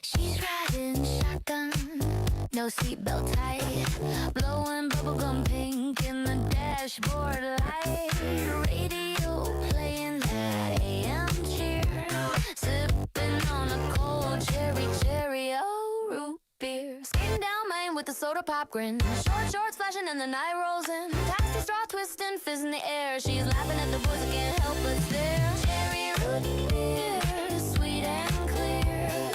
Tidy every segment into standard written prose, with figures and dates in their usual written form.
She's riding shotgun, no seatbelt tight, blowing bubblegum pink in the dashboard light. Radio playing that AM cheer, sipping on a cold cherry root beer. Skating down Main with a soda pop grin, short shorts flashing and the night rolls in. Taxi straw twisting, fizz in the air. She's laughing at the boys that can't help but stare. Cherry root beer, sweet and clear,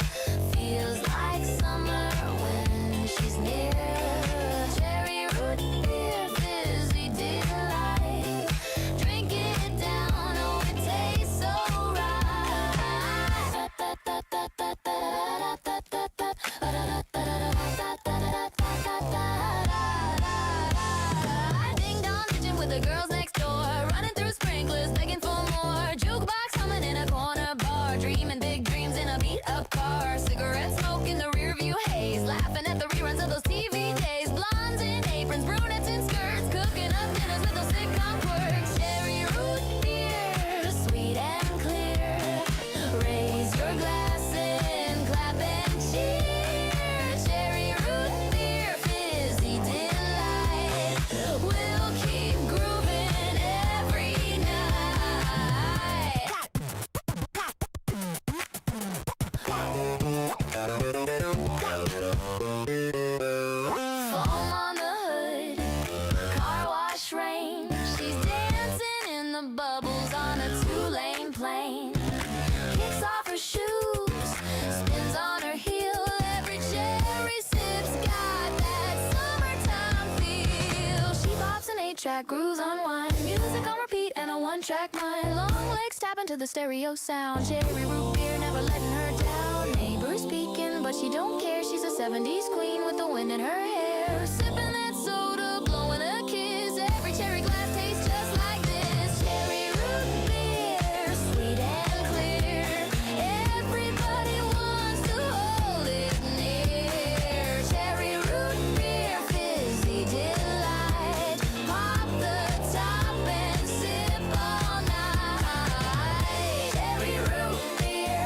feels like summer when she's near. Cherry root beer, fizzy delight. Drink it down, oh it tastes so right. Ding dong ditching with the girls next door, running through sprinklers begging for more. Jukebox humming in a corner bar, dreaming big dreams in a beat up car. Cigarette smoke in the rear view haze, laughing at the reruns of those TV days. Blondes in aprons, brunettes in skirts, cooking up dinners with those sitcom quirks. Cherry root beer, sweet and clear. Raise your glass and clap and cheer. Cherry root beer, fizzy delight. We'll keep grooving every night. Foam on the hood, car wash rain. She's dancing in the bubbles on a two-lane plane. Kicks off her shoes, spins on her heel. Every cherry sip's got that summertime feel. She pops an 8-track, grooves on wine, music on repeat and a one-track mind. Long legs tapping to the stereo sound. Cherry root beer never letting her down. Neighbors speaking, but she don't care. She's a 70s queen with the wind in her hair. Sipping that soda, blowing a kiss. Every cherry glass tastes just like this. Cherry root beer, sweet and clear. Everybody wants to hold it near. Cherry root beer, fizzy delight. Pop the top and sip all night. Cherry root beer,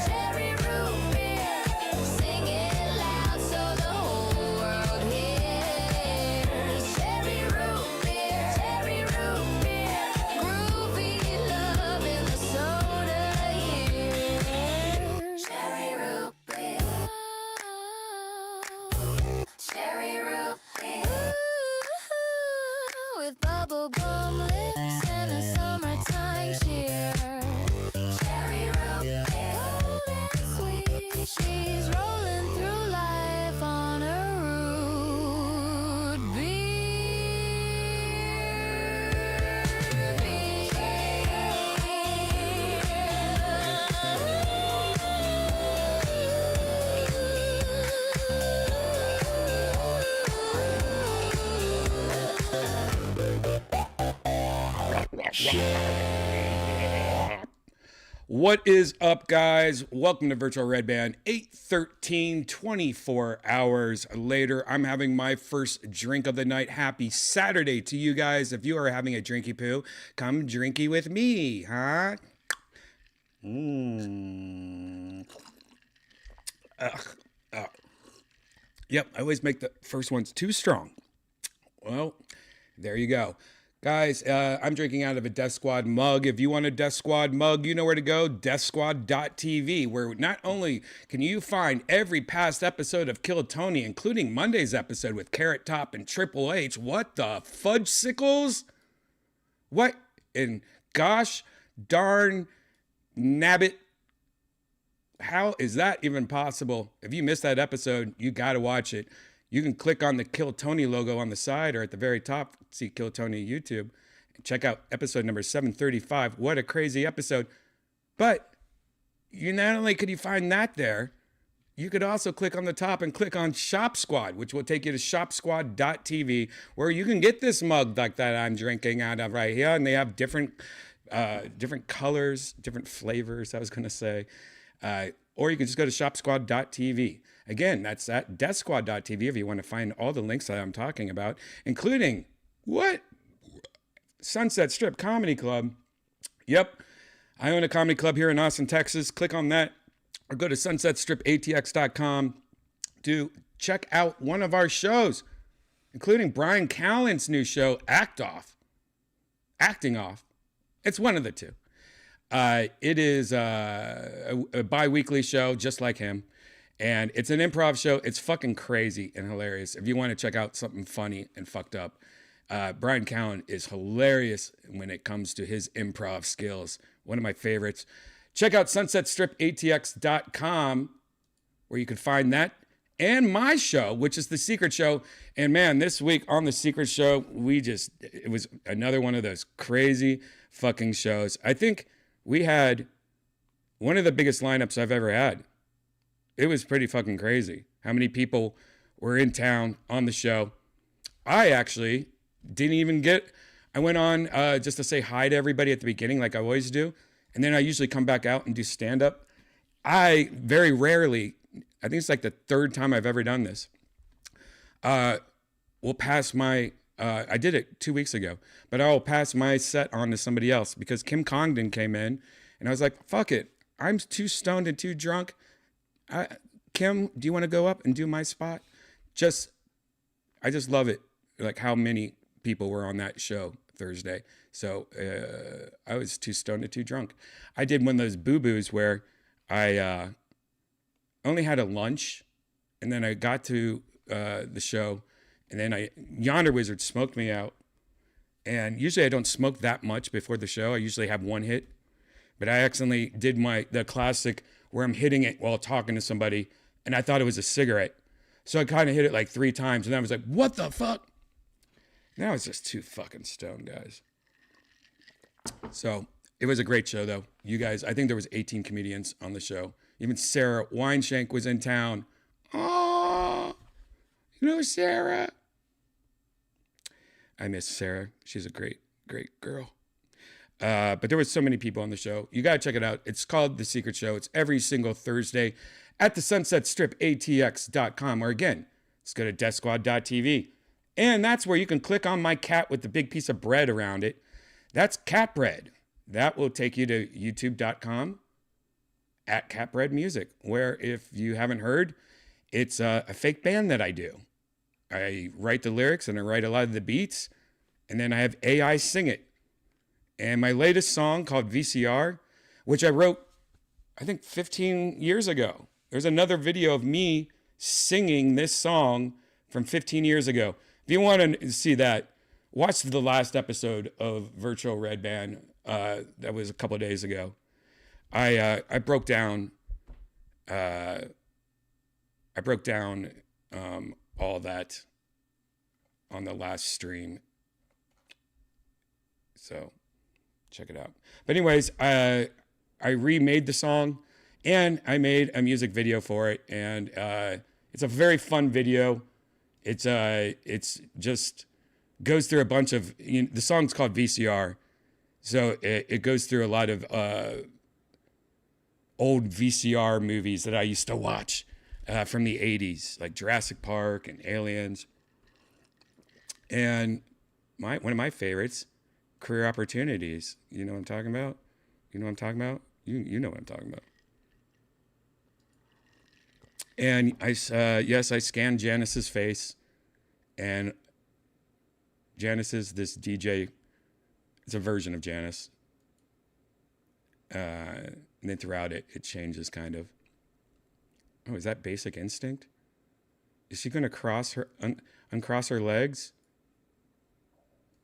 sing it loud so the whole world hears. Cherry root beer, groovy love in the soda years. Cherry root beer, with bubble gum lips and a summertime cheer. Cherry root beer, cold and sweet. She's rolling through life on a root What is up, guys? Welcome to Virtual Redban. 8:13, 24 hours later. I'm having my first drink of the night. Happy Saturday to you guys. If you are having a drinky poo, come drinky with me, huh? Yep, I always make the first ones too strong. Well, there you go. Guys, I'm drinking out of a Death Squad mug. If you want a Death Squad mug, you know where to go, deathsquad.tv, where not only can you find every past episode of Kill Tony, including Monday's episode with Carrot Top and Triple H. What the fudge sickles? What in gosh darn nabbit? How is that even possible? If you missed that episode, you got to watch it. You can click on the Kill Tony logo on the side or at the very top, see Kill Tony YouTube. Check out episode number 735. What a crazy episode. But you not only could you find that there, you could also click on the top and click on Shop Squad, which will take you to shopsquad.tv, where you can get this mug like that I'm drinking out of right here. And they have different colors, different flavors, I was going to say. or you can just go to shopsquad.tv. Again, that's at deathsquad.tv if you want to find all the links that I'm talking about, including Sunset Strip Comedy Club. Yep, I own a comedy club here in Austin, Texas. Click on that or go to sunsetstripatx.com to check out one of our shows, including Brian Callen's new show, Acting Off. It's one of the two. It is a bi-weekly show, just like him. And it's an improv show. It's fucking crazy and hilarious. If you want to check out something funny and fucked up, Brian Callen is hilarious when it comes to his improv skills. One of my favorites. Check out sunsetstripatx.com where you can find that and my show, which is The Secret Show. And man, this week on The Secret Show, it was another one of those crazy fucking shows. I think we had one of the biggest lineups I've ever had. It was pretty fucking crazy how many people were in town on the show. I actually I went on just to say hi to everybody at the beginning like I always do. And then I usually come back out and do stand-up. I very rarely, I think it's like the third time I've ever done this, will pass I did it 2 weeks ago, but I'll pass my set on to somebody else because Kim Congdon came in and I was like, fuck it. I'm too stoned and too drunk. Kim, do you want to go up and do my spot? I just love it. Like how many people were on that show Thursday. So I was too stoned and too drunk. I did one of those boo-boos where I only had a lunch and then I got to the show and then Yonder Wizard smoked me out. And usually I don't smoke that much before the show. I usually have one hit. But I accidentally did the classic where I'm hitting it while talking to somebody, and I thought it was a cigarette. So I kind of hit it like 3 times, and I was like, what the fuck? And I was just too fucking stoned, guys. So it was a great show, though. You guys, I think there was 18 comedians on the show. Even Sarah Weinshank was in town. Oh, Sarah. I miss Sarah. She's a great, great girl. But there was so many people on the show. You got to check it out. It's called The Secret Show. It's every single Thursday at the sunsetstripatx.com. Or again, let's go to deathsquad.tv. And that's where you can click on my cat with the big piece of bread around it. That's Catbread. That will take you to youtube.com at Catbread Music, where if you haven't heard, it's a fake band that I do. I write the lyrics and I write a lot of the beats, and then I have AI sing it. And my latest song called VCR, which I wrote, I think 15 years ago. There's another video of me singing this song from 15 years ago. If you want to see that, watch the last episode of Virtual Redban. That was a couple of days ago. I broke down all that on the last stream. So check it out. But anyways, I remade the song and I made a music video for it. And it's a very fun video. It's just goes through a bunch of, the song's called VCR. So it goes through a lot of old VCR movies that I used to watch from the 80s, like Jurassic Park and Aliens. And one of my favorites, Career Opportunities. You know what I'm talking about? You know what I'm talking about? You know what I'm talking about. And I scanned Janice's face, and Janice is this DJ. It's a version of Janice. And then throughout it changes kind of. Oh, is that Basic Instinct? Is she going to uncross her legs?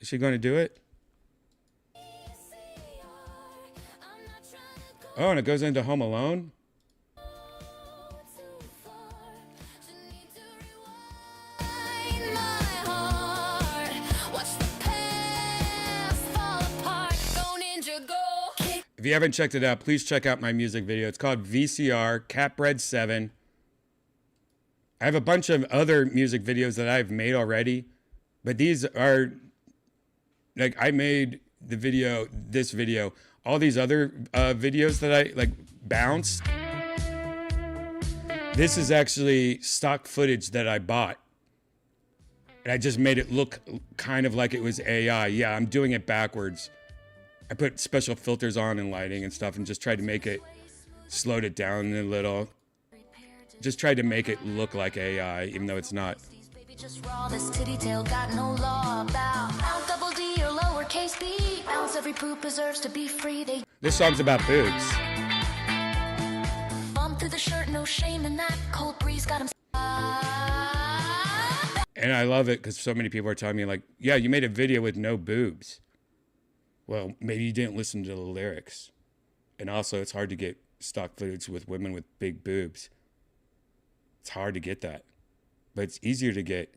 Is she going to do it? Oh, and it goes into Home Alone? If you haven't checked it out, please check out my music video. It's called VCR, Catbread 7. I have a bunch of other music videos that I've made already, but these are, like, I made this video, all these other videos that I, like, bounced. This is actually stock footage that I bought. And I just made it look kind of like it was AI. Yeah, I'm doing it backwards. I put special filters on and lighting and stuff and just tried to make it, slowed it down a little. Just tried to make it look like AI, even though it's not. Just raw, this titty tail got no law about Mount double D or lowercase b. Bounce every poop deserves to be free. They This song's about boobs. bump through the shirt, no shame in that. Cold breeze got him. And I love it because so many people are telling me, like, yeah, you made a video with no boobs. Well, maybe you didn't listen to the lyrics. And also, it's hard to get stock footage with women with big boobs. It's hard to get that. But it's easier to get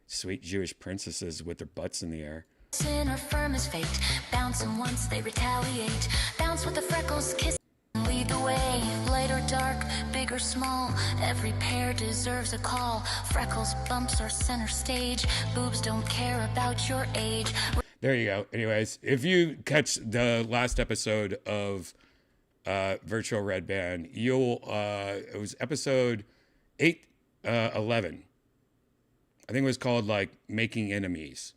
sweet Jewish princesses with their butts in the air. Sin or firm as fate. Bouncing once, they retaliate. Bounce with the freckles, kiss. Lead the way, light or dark, big or small. Every pair deserves a call. Freckles, bumps are center stage. Boobs don't care about your age. There you go. Anyways, if you catch the last episode of Virtual Redban, you'll, it was episode 11. I think it was called like Making Enemies.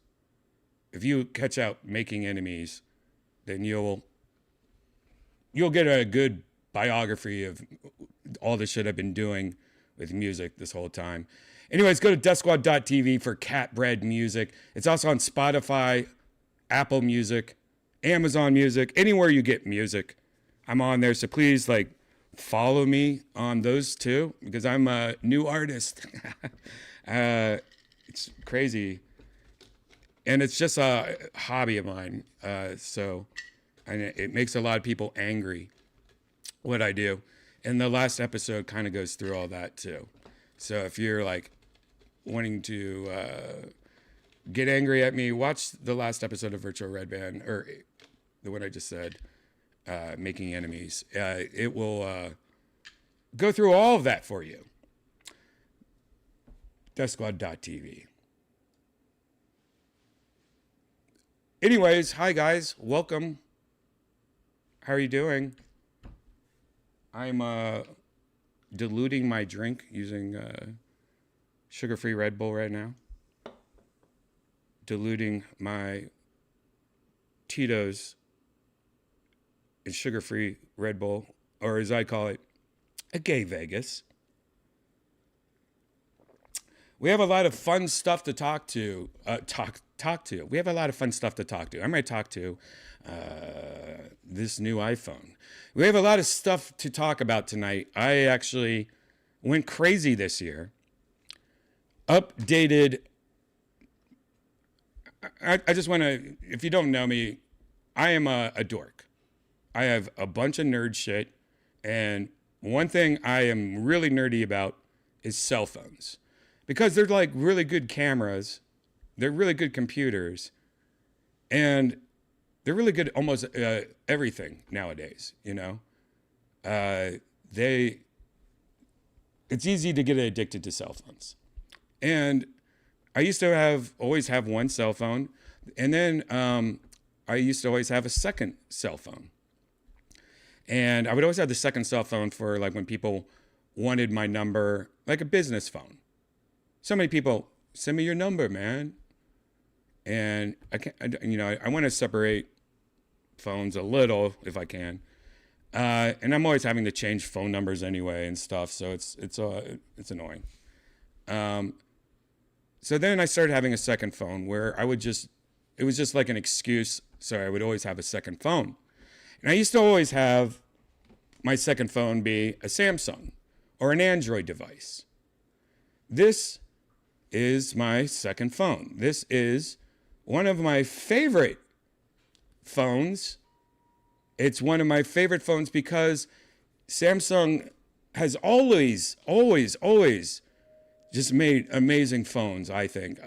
If you catch out Making Enemies, then you'll get a good biography of all the shit I've been doing with music this whole time. Anyways, go to deathsquad.tv for Catbread music. It's also on Spotify, Apple Music, Amazon Music, anywhere you get music. I'm on there, so please like follow me on those too, because I'm a new artist. It's crazy. And it's just a hobby of mine. So and it makes a lot of people angry what I do. And the last episode kind of goes through all that too. So if you're like wanting to get angry at me, watch the last episode of Virtual Redban, or the one I just said, Making Enemies. It will go through all of that for you. DeathSquad.tv. Anyways, hi guys, welcome. How are you doing? I'm diluting my drink using sugar-free Red Bull right now. Diluting my Tito's in sugar-free Red Bull, or as I call it, a gay Vegas. We have a lot of fun stuff to talk to. We have a lot of fun stuff to talk to. I'm going to talk to this new iPhone. We have a lot of stuff to talk about tonight. I actually went crazy this year. Updated. I just want to, if you don't know me, I am a dork. I have a bunch of nerd shit. And one thing I am really nerdy about is cell phones. Because they're like really good cameras. They're really good computers. And they're really good almost everything nowadays, you know? It's easy to get addicted to cell phones. And I used to always have one cell phone. And then I used to always have a second cell phone. And I would always have the second cell phone for like when people wanted my number, like a business phone. So many people, send me your number, man. And I want to separate phones a little if I can. And I'm always having to change phone numbers anyway and stuff. So it's annoying. So then I started having a second phone where it was just like an excuse. So I would always have a second phone. And I used to always have my second phone be a Samsung or an Android device. This is my second phone. This is one of my favorite phones. It's one of my favorite phones because Samsung has always just made amazing phones, I think.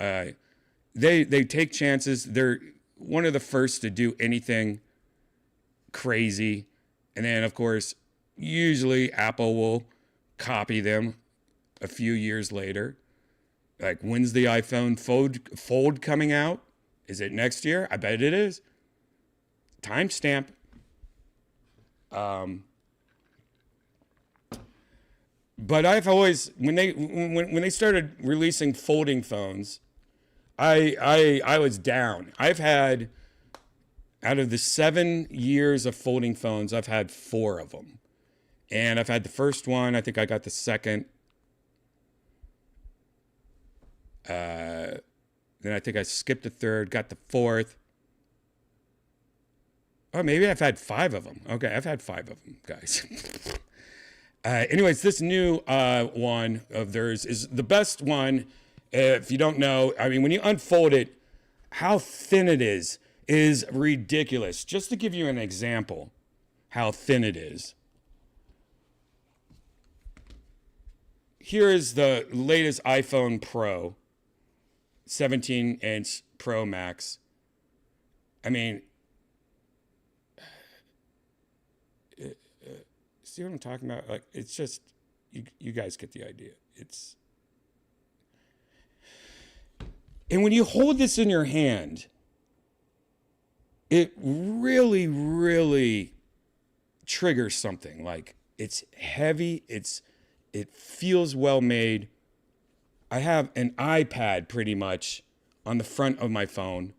They take chances. They're one of the first to do anything crazy. And then, of course, usually Apple will copy them a few years later. Like, when's the iPhone Fold coming out? Is it next year? I bet it is. Timestamp. But I've always, when they started releasing folding phones, I was down. I've had, out of the 7 years of folding phones, I've had 4 of them. And I've had the first one. I think I got the second. Then I think I skipped the third, got the fourth. Or maybe I've had 5 of them. Okay, I've had 5 of them, guys. Anyways, this new one of theirs is the best one. If you don't know, I mean, when you unfold it, how thin it is ridiculous. Just to give you an example, how thin it is. Here is the latest iPhone Pro, 17-inch Pro Max. I mean, see what I'm talking about? Like, it's just, you guys get the idea. And when you hold this in your hand, it really, really triggers something. Like, it's heavy, it feels well made. I have an iPad pretty much on the front of my phone.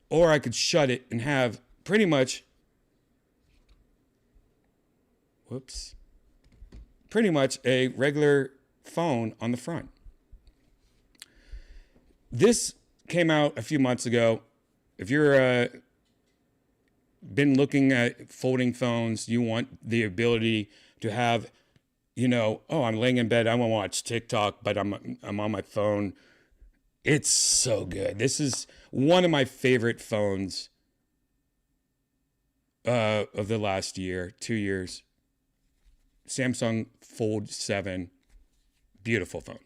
Or I could shut it and have pretty much, pretty much a regular phone on the front. This came out a few months ago. If you're been looking at folding phones, you want the ability to have, oh, I'm laying in bed, I want to watch TikTok, but I'm on my phone. It's so good. This is one of my favorite phones of the last year, 2 years. Samsung Fold 7, beautiful phone.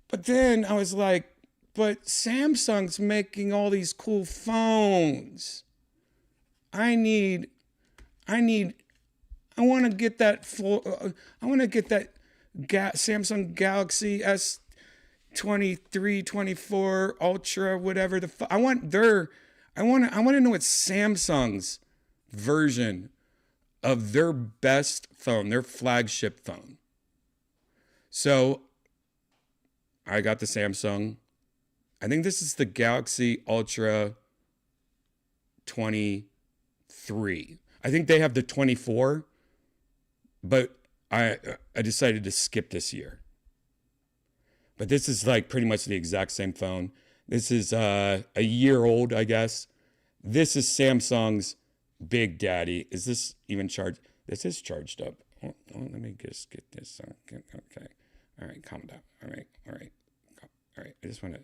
But then I was like, but Samsung's making all these cool phones. I want to get that Samsung Galaxy S23, 24 Ultra, whatever I want to know what Samsung's version of their best phone, their flagship phone. So I got the Samsung. I think this is the Galaxy Ultra 23. I think they have the 24, but I decided to skip this year. But this is like pretty much the exact same phone. This is a year old, I guess. This is Samsung's Big Daddy. Is this even charged? This is charged up. Oh, let me just get this. Okay. All right, calm down. All right. I just want to.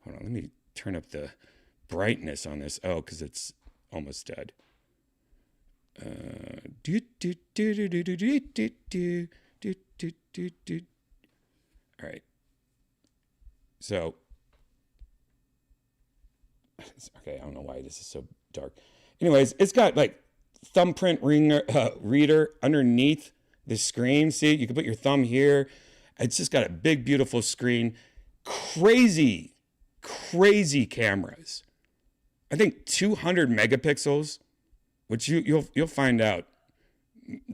Hold on. Let me turn up the brightness on this. Oh, because it's almost dead. All right. So, okay, I don't know why this is so dark. Anyways, it's got like thumbprint reader underneath the screen. See, you can put your thumb here. It's just got a big, beautiful screen. Crazy cameras. I think 200 megapixels, which you'll find out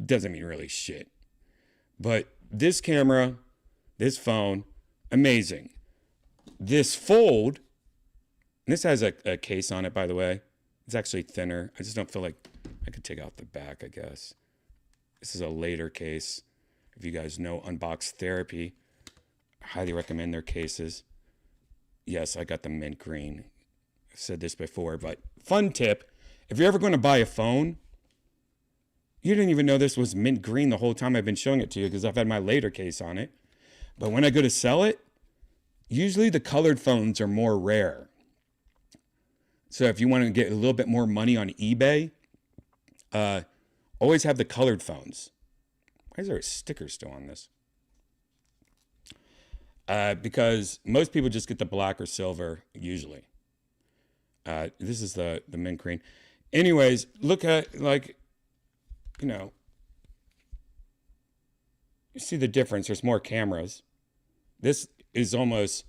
doesn't mean really shit. But this camera, this phone, amazing. This fold, and this has a case on it, by the way. It's actually thinner. I just don't feel like I could take out the back, I guess. This is a later case. If you guys know Unbox Therapy, I highly recommend their cases. Yes, I got the mint green. I've said this before, but fun tip. If you're ever going to buy a phone, you didn't even know this was mint green the whole time I've been showing it to you because I've had my later case on it. But when I go to sell it, usually the colored phones are more rare. So if you want to get a little bit more money on eBay, always have the colored phones. Why is there a sticker still on this? Because most people just get the black or silver, usually. This is the mint green. Anyways, look at, like, you see the difference. There's more cameras. This is almost,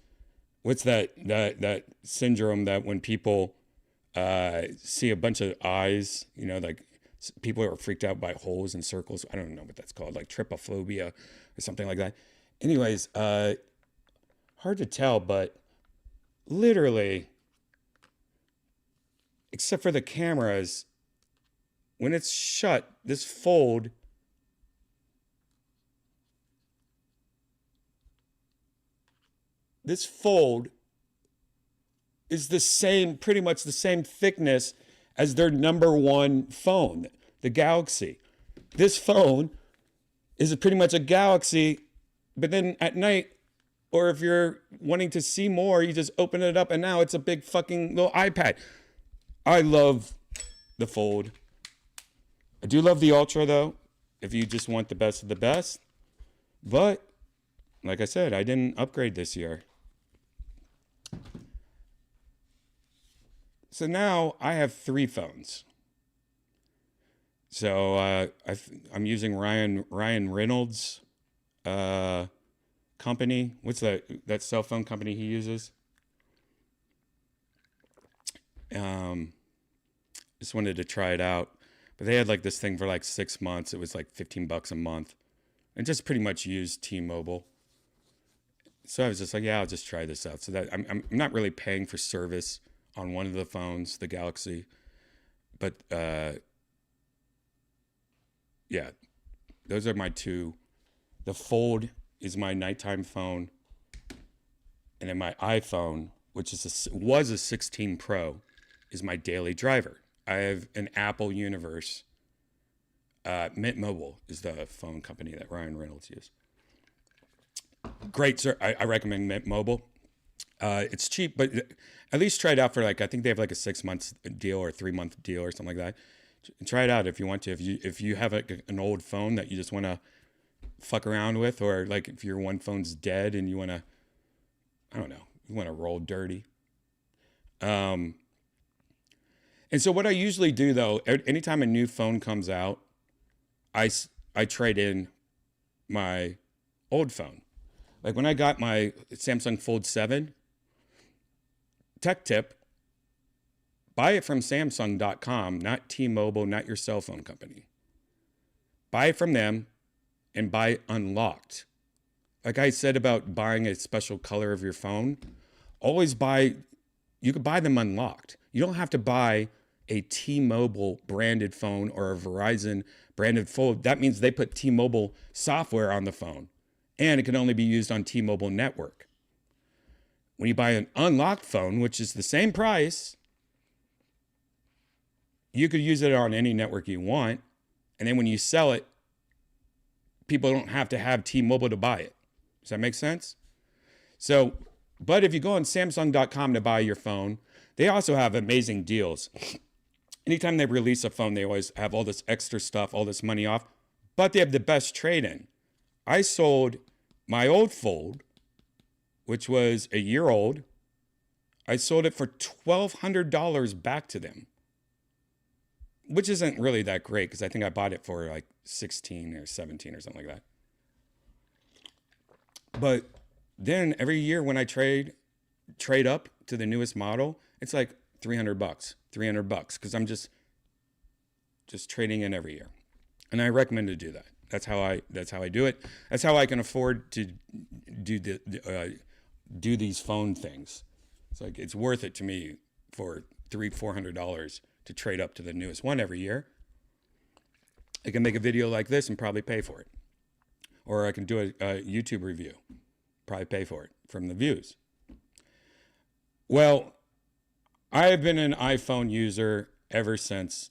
what's that syndrome that when people see a bunch of eyes, you know, like people are freaked out by holes and circles. I don't know what that's called, like trypophobia or something like that. Anyways, hard to tell, but literally, except for the cameras, when it's shut, this fold is the same, pretty much the same thickness as their number one phone, the Galaxy. This phone is pretty much a Galaxy, but then at night, or if you're wanting to see more, you just open it up and now it's a big fucking little iPad. I love the Fold. I do love the Ultra though, if you just want the best of the best. But like I said, I didn't upgrade this year. So now I have 3 phones. So I'm using Ryan Reynolds' company. What's that cell phone company he uses? Just wanted to try it out, but they had like this thing for like 6 months. It was like $15 a month, and just pretty much used T-Mobile. So I was just like, yeah, I'll just try this out. So that I'm not really paying for service on one of the phones, the Galaxy, but yeah, those are my 2. The Fold is my nighttime phone, and then my iPhone, which was a 16 Pro, is my daily driver. I have an Apple Universe. Mint Mobile is the phone company that Ryan Reynolds used. Great, sir. I recommend Mint Mobile. It's cheap, but at least try it out for like, I think they have like a 6-month deal or a 3-month deal or something like that. Try it out if you want to. If you have like an old phone that you just want to fuck around with, or like if your one phone's dead and you want to, I don't know, you want to roll dirty. And so what I usually do though, anytime a new phone comes out, I trade in my old phone. Like when I got my Samsung Fold 7, tech tip, buy it from Samsung.com, not T-Mobile, not your cell phone company. Buy it from them and buy unlocked. Like I said about buying a special color of your phone, always buy, you could buy them unlocked. You don't have to buy a T-Mobile branded phone or a Verizon branded phone. That means they put T-Mobile software on the phone, and it can only be used on T-Mobile network. When you buy an unlocked phone, which is the same price, you could use it on any network you want. And then when you sell it, people don't have to have T-Mobile to buy it. Does that make sense? So, but if you go on Samsung.com to buy your phone, they also have amazing deals. Anytime they release a phone, they always have all this extra stuff, all this money off, but they have the best trade-in. I sold my old Fold, which was a year old. I sold it for $1,200 back to them, which isn't really that great because I think I bought it for like 16 or 17 or something like that. But then every year when I trade up to the newest model, it's like $300, because I'm just trading in every year. And I recommend to do that. That's how I do it. That's how I can afford to do these phone things. It's like, it's worth it to me for $400 to trade up to the newest one every year. I can make a video like this and probably pay for it. Or I can do a YouTube review, probably pay for it from the views. Well, I have been an iPhone user ever since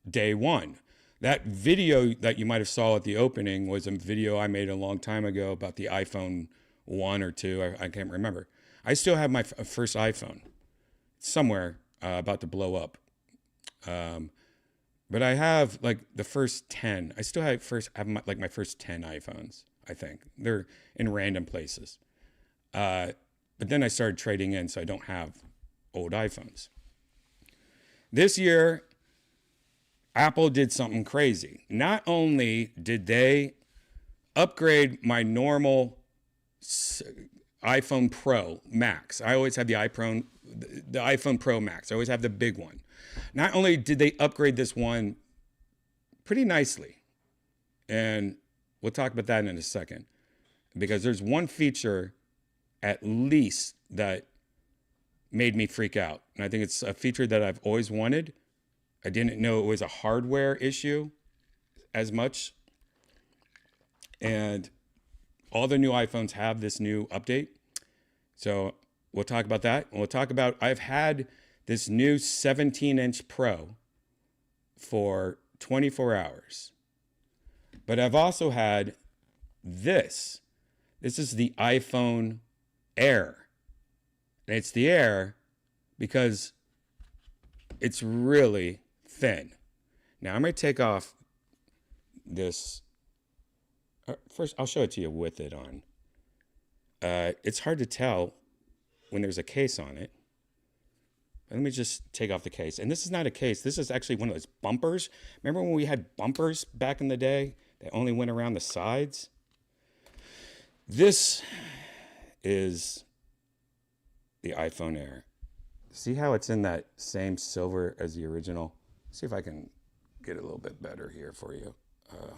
day one. That video that you might have saw at the opening was a video I made a long time ago about the iPhone 1 or 2. I can't remember. I still have my first iPhone somewhere about to blow up. But I have like the first 10. I still have my first 10 iPhones, I think. They're in random places. But then I started trading in, so I don't have old iPhones. This year, Apple did something crazy. Not only did they upgrade my normal iPhone Pro Max. I always have the iPhone Pro Max. I always have the big one. Not only did they upgrade this one pretty nicely, and we'll talk about that in a second, because there's one feature at least that made me freak out. And I think it's a feature that I've always wanted. I didn't know it was a hardware issue as much. And all the new iPhones have this new update. So we'll talk about that. And we'll talk about, I've had this new 17-inch Pro for 24 hours. But I've also had this. This is the iPhone Air. And it's the Air because it's really thin. Now I'm going to take off this. First, I'll show it to you with it on. It's hard to tell when there's a case on it. Let me just take off the case. And this is not a case. This is actually one of those bumpers. Remember when we had bumpers back in the day that only went around the sides? This is the iPhone Air. See how it's in that same silver as the original? See if I can get it a little bit better here for you. Let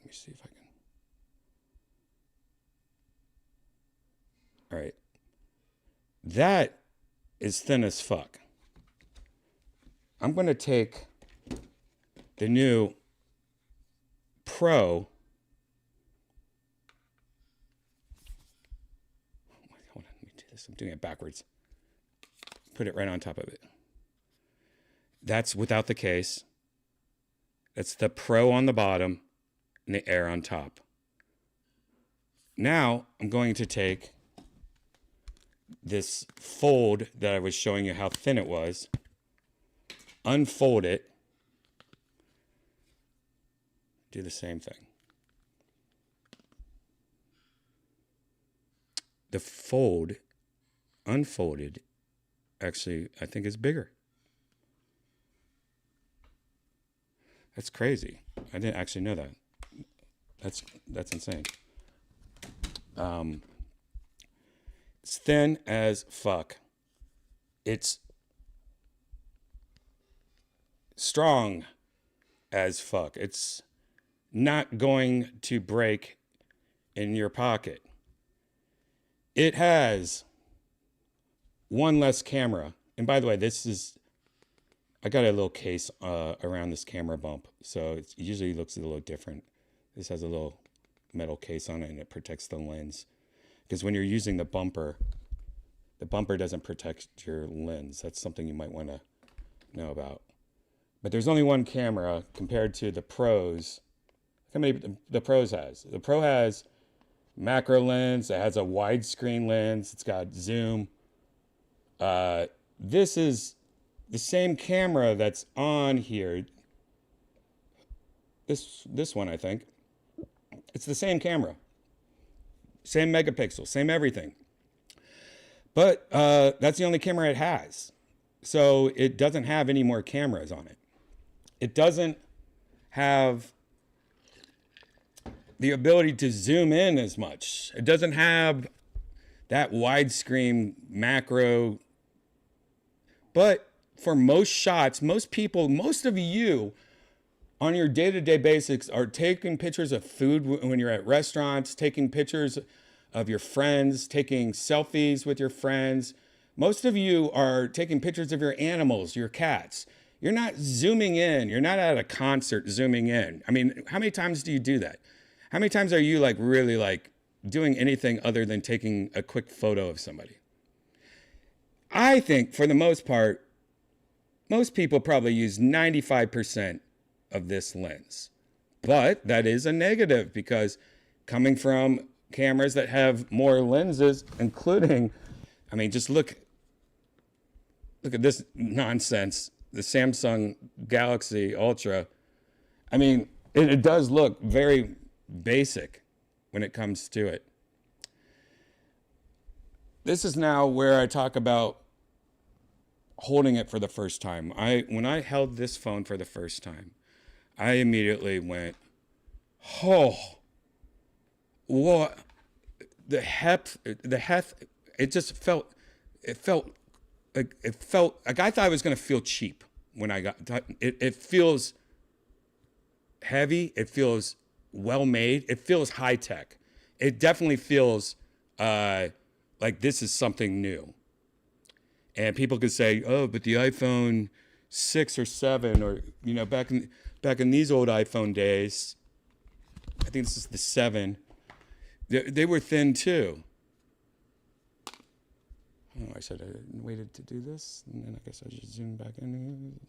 me see if I can. All right. That is thin as fuck. I'm going to take the new Pro. Hold on, let me do this. I'm doing it backwards. Put it right on top of it. That's without the case. That's the Pro on the bottom and the Air on top. Now I'm going to take this fold that I was showing you how thin it was, unfold it, do the same thing. The fold, unfolded, actually, I think is bigger. That's crazy. I didn't actually know that. That's insane. It's thin as fuck. It's strong as fuck. It's not going to break in your pocket. It has one less camera. And by the way, I got a little case around this camera bump. So it usually looks a little different. This has a little metal case on it and it protects the lens. Because when you're using the bumper doesn't protect your lens. That's something you might want to know about. But there's only one camera compared to the Pros. How many the Pros has? The Pro has macro lens. It has a widescreen lens. It's got zoom. This is the same camera that's on here. This one, I think. It's the same camera. Same megapixel, same everything. But that's the only camera it has. So it doesn't have any more cameras on it. It doesn't have the ability to zoom in as much. It doesn't have that widescreen macro. But for most shots, most people, most of you on your day-to-day basics are taking pictures of food when you're at restaurants, taking pictures of your friends, taking selfies with your friends. Most of you are taking pictures of your animals, your cats. You're not zooming in. You're not at a concert zooming in. I mean, how many times do you do that? How many times are you really doing anything other than taking a quick photo of somebody? I think for the most part, most people probably use 95% of this lens. But that is a negative because coming from cameras that have more lenses, including, I mean, just look at this nonsense, the Samsung Galaxy Ultra. I mean, it does look very basic when it comes to it. This is now where I talk about holding it for the first time. When I held this phone for the first time, I immediately went, oh, Well, the heft, it just felt, it felt like I thought it was gonna feel cheap when I got it. It feels heavy. It feels well made. It feels high tech. It definitely feels like this is something new. And people could say, "Oh, but the iPhone 6 or 7, or back in these old iPhone days, I think this is the 7. They were thin too." Oh, I said I waited to do this, and then I guess I should zoom back in.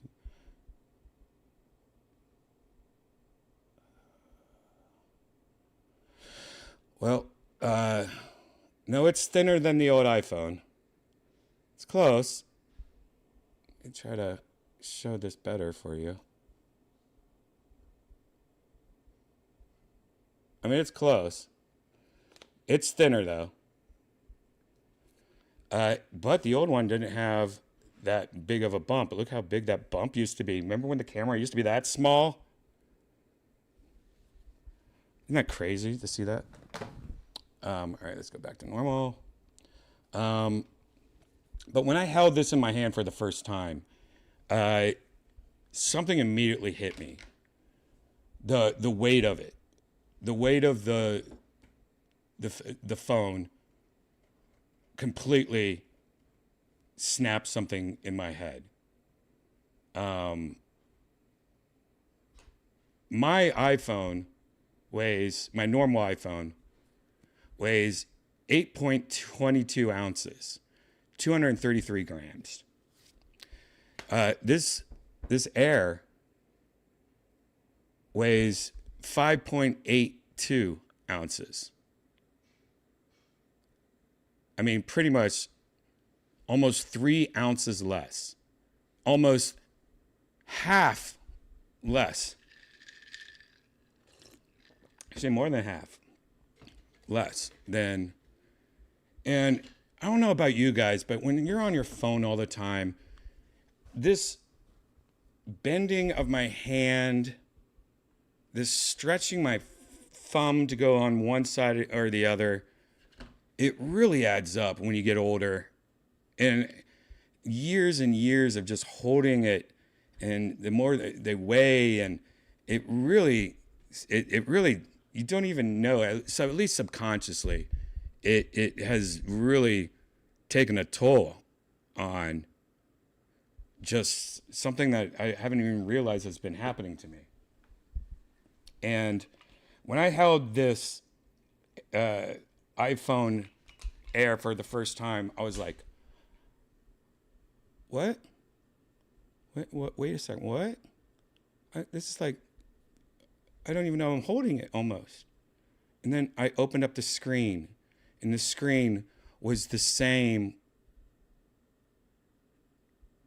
Well, no, it's thinner than the old iPhone. It's close. Let me try to show this better for you. I mean, it's close. It's thinner though. But the old one didn't have that big of a bump. But look how big that bump used to be. Remember when the camera used to be that small? Isn't that crazy to see that? All right, let's go back to normal. But when I held this in my hand for the first time, something immediately hit me. The weight of it, the weight of the phone, completely snapped something in my head. My normal iPhone weighs 8.22 ounces, 233 grams. This Air weighs 5.82 ounces. I mean, pretty much almost 3 ounces less, almost half less. Actually, more than half less than. And I don't know about you guys, but when you're on your phone all the time, this bending of my hand, this stretching my thumb to go on one side or the other, it really adds up when you get older. And years of just holding it, and the more they weigh, and it really, you don't even know. So at least subconsciously, it has really taken a toll on just something that I haven't even realized has been happening to me. And when I held this iPhone Air for the first time, I was like, what? Wait a second, what? This is like, I don't even know I'm holding it almost. And then I opened up the screen, and the screen was the same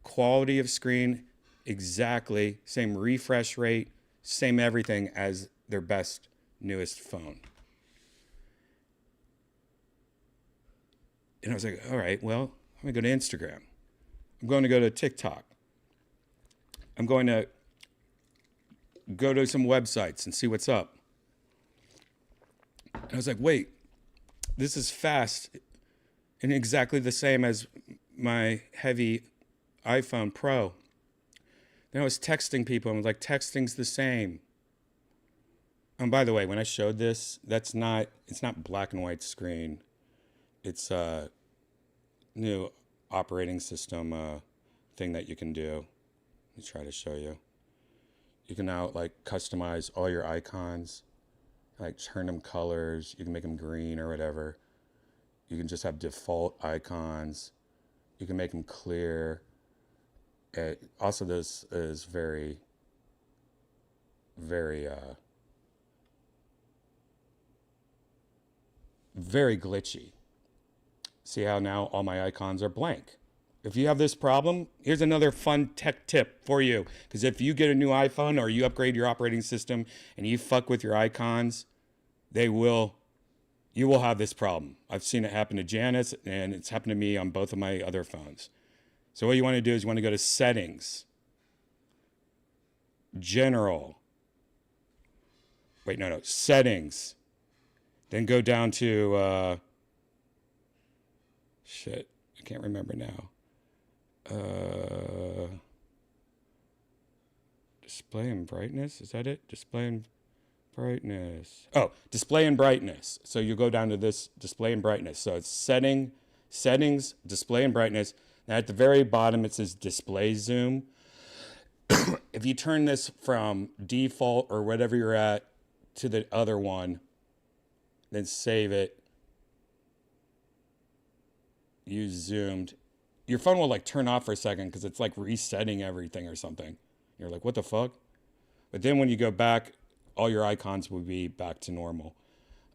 quality of screen, exactly, same refresh rate, same everything as their best, newest phone. And I was like, all right, well, I'm going to go to Instagram. I'm going to go to TikTok. I'm going to go to some websites and see what's up. And I was like, wait, this is fast and exactly the same as my heavy iPhone Pro. Then I was texting people, and I was like, texting's the same. And by the way, when I showed this, it's not black and white screen. It's a new operating system thing that you can do. Let me try to show you. You can now customize all your icons, turn them colors. You can make them green or whatever. You can just have default icons. You can make them clear. Also, this is very, very, very glitchy. See how now all my icons are blank. If you have this problem, here's another fun tech tip for you. Because if you get a new iPhone or you upgrade your operating system and you fuck with your icons, you will have this problem. I've seen it happen to Janice, and it's happened to me on both of my other phones. So what you want to do is you want to go to Settings, General. Settings. Then go down to, shit, I can't remember now. Display and brightness, is that it? Display and brightness. Oh, display and brightness. So you go down to this display and brightness. So it's settings, display and brightness. Now at the very bottom, it says display zoom. If you turn this from default or whatever you're at to the other one, then save it, use zoomed, your phone will like turn off for a second because it's like resetting everything or something. You're like, what the fuck? But then when you go back, all your icons will be back to normal.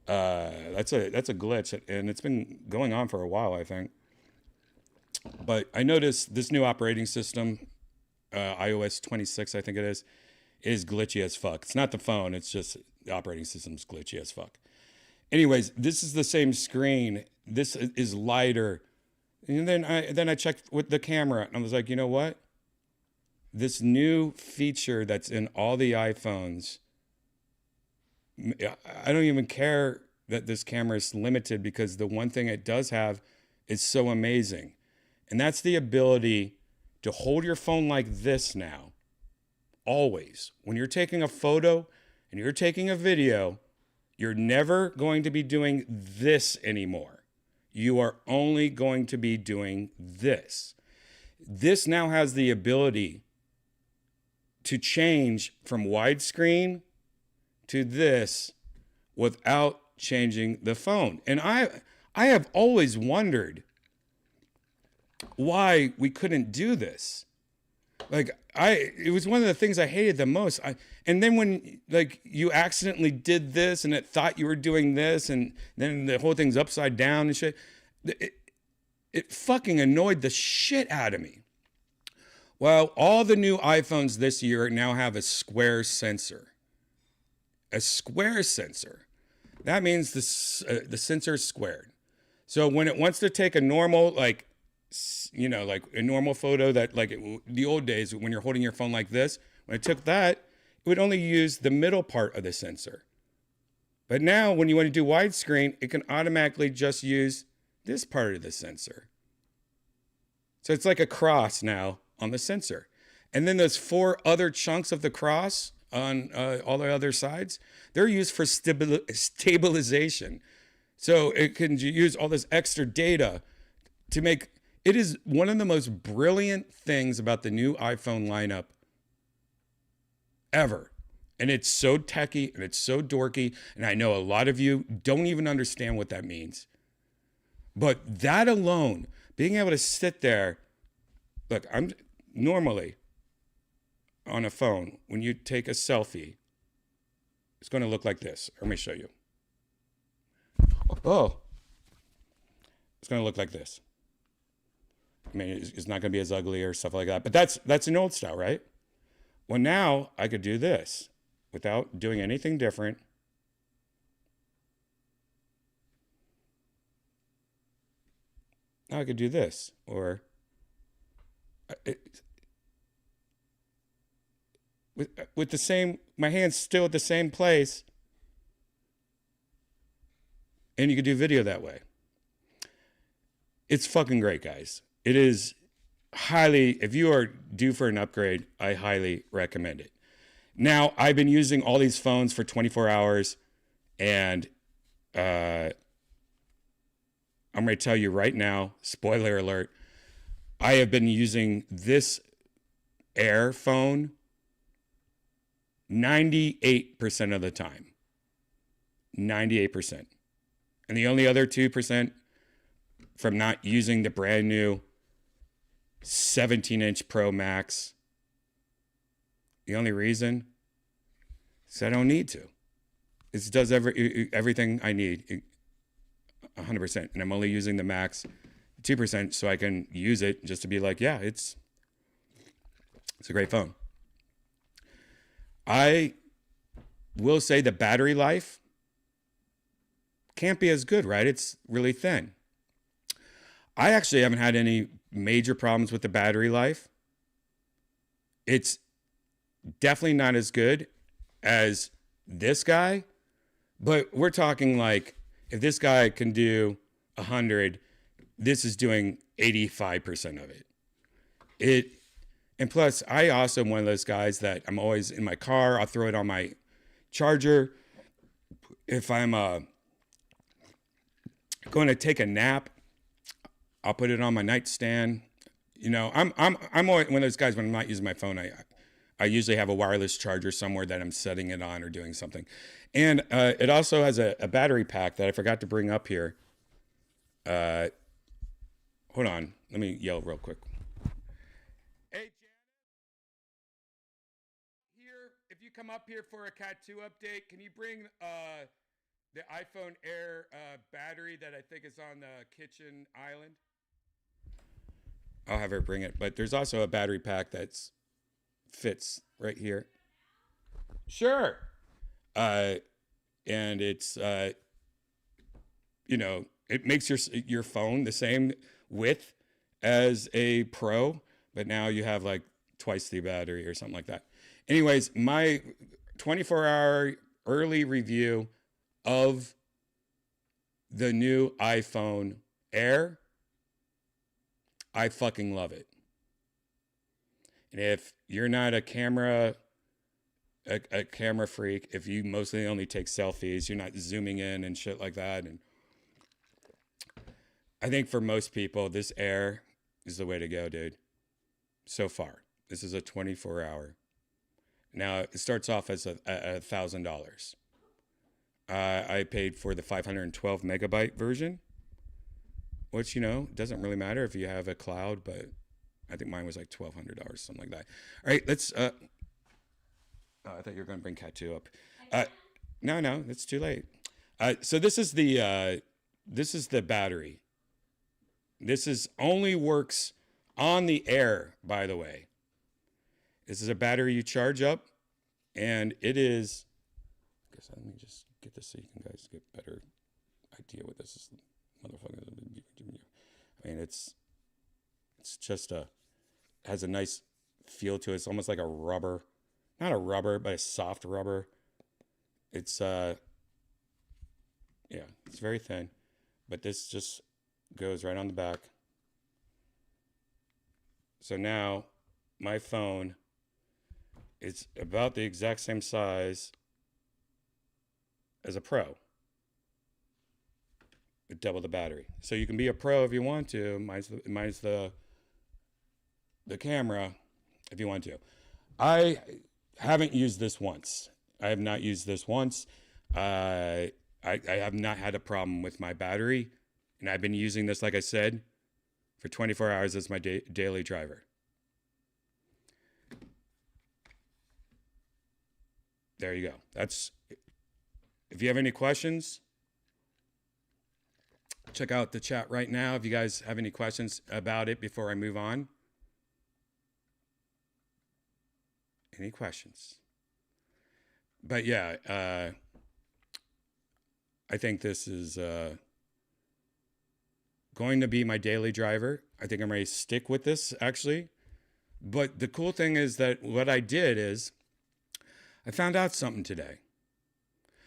That's a glitch, and it's been going on for a while, I think. But I noticed this new operating system, iOS 26, I think it is glitchy as fuck. It's not the phone, it's just the operating system's glitchy as fuck. Anyways, this is the same screen. This is lighter. And then I checked with the camera, and I was like, you know what? This new feature that's in all the iPhones, I don't even care that this camera is limited, because the one thing it does have is so amazing. And that's the ability to hold your phone like this now. Always. When you're taking a photo and you're taking a video, you're never going to be doing this anymore. You are only going to be doing this. This now has the ability to change from widescreen to this without changing the phone. And I have always wondered why we couldn't do this. Like, it was one of the things I hated the most. And then when like you accidentally did this and it thought you were doing this, and then the whole thing's upside down and shit, it fucking annoyed the shit out of me. Well, all the new iPhones this year now have a square sensor. A square sensor. That means the sensor is squared. So when it wants to take a normal, like, you know, like a normal photo that, like the old days when you're holding your phone like this, when it took that, it would only use the middle part of the sensor. But now when you want to do widescreen, it can automatically just use this part of the sensor. So it's like a cross now on the sensor. And then those 4 other chunks of the cross on all the other sides, they're used for stabilization. So it can use all this extra data to make, it is one of the most brilliant things about the new iPhone lineup ever. And it's so techie and it's so dorky. And I know a lot of you don't even understand what that means. But that alone, being able to sit there, look, I'm normally on a phone, when you take a selfie, it's going to look like this. Let me show you. Oh, it's going to look like this. I mean, it's not going to be as ugly or stuff like that, but that's an old style, right? Well, now I could do this without doing anything different. Now I could do this, or with the same, my hand's still at the same place, and you could do video that way. It's fucking great, guys. It is highly, if you are due for an upgrade, I highly recommend it. Now, I've been using all these phones for 24 hours, and I'm going to tell you right now, spoiler alert, I have been using this Air phone 98% of the time. 98%. And the only other 2% from not using the brand new 17-inch Pro Max. The only reason is I don't need to. It does everything I need 100%. And I'm only using the Max 2% so I can use it just to be like, yeah, it's a great phone. I will say the battery life can't be as good, right? It's really thin. I actually haven't had any major problems with the battery life. It's definitely not as good as this guy, but we're talking like if this guy can do 100, this is doing 85% of it. And plus, I also am one of those guys that I'm always in my car. I'll throw it on my charger. If I'm going to take a nap, I'll put it on my nightstand. You know, I'm always one of those guys when I'm not using my phone. I usually have a wireless charger somewhere that I'm setting it on or doing something. And it also has a battery pack that I forgot to bring up here. Hold on, let me yell real quick. Hey, Janet, here, if you come up here for a Cat 2 update, can you bring the iPhone Air battery that I think is on the kitchen island? I'll have her bring it, but there's also a battery pack that fits right here. Sure. And it's, you know, it makes your phone the same width as a Pro, but now you have like twice the battery or something like that. Anyways, my 24-hour early review of the new iPhone Air, I fucking love it. And if you're not a camera freak, if you mostly only take selfies, you're not zooming in and shit like that. And I think for most people, this Air is the way to go, dude. So far, this is a 24-hour. Now it starts off as $1,000. I paid for the 512 megabyte version, which, you know, doesn't really matter if you have a cloud, but I think mine was like $1,200, something like that. All right, let's. Oh, I thought you were going to bring Cat 2 up. No, it's too late. So this is the battery. This is only works on the Air, by the way. This is a battery you charge up, and it is. I guess let me just get this so you guys get a better idea what this is. Motherfucker. I mean, it's just has a nice feel to it. It's almost like a rubber, not a rubber, but a soft rubber. It's yeah, it's very thin, but this just goes right on the back. So now my phone is about the exact same size as a Pro. With double the battery. So you can be a Pro if you want to, minus the camera if you want to. I haven't used this once. I have not used this once. I have not had a problem with my battery, and I've been using this, like I said, for 24 hours as my daily driver. There you go. That's. If you have any questions, check out the chat right now if you guys have any questions about it before I move on. Any questions? But yeah, I think this is going to be my daily driver. I think I'm ready to stick with this, actually. But the cool thing is that what I did is I found out something today.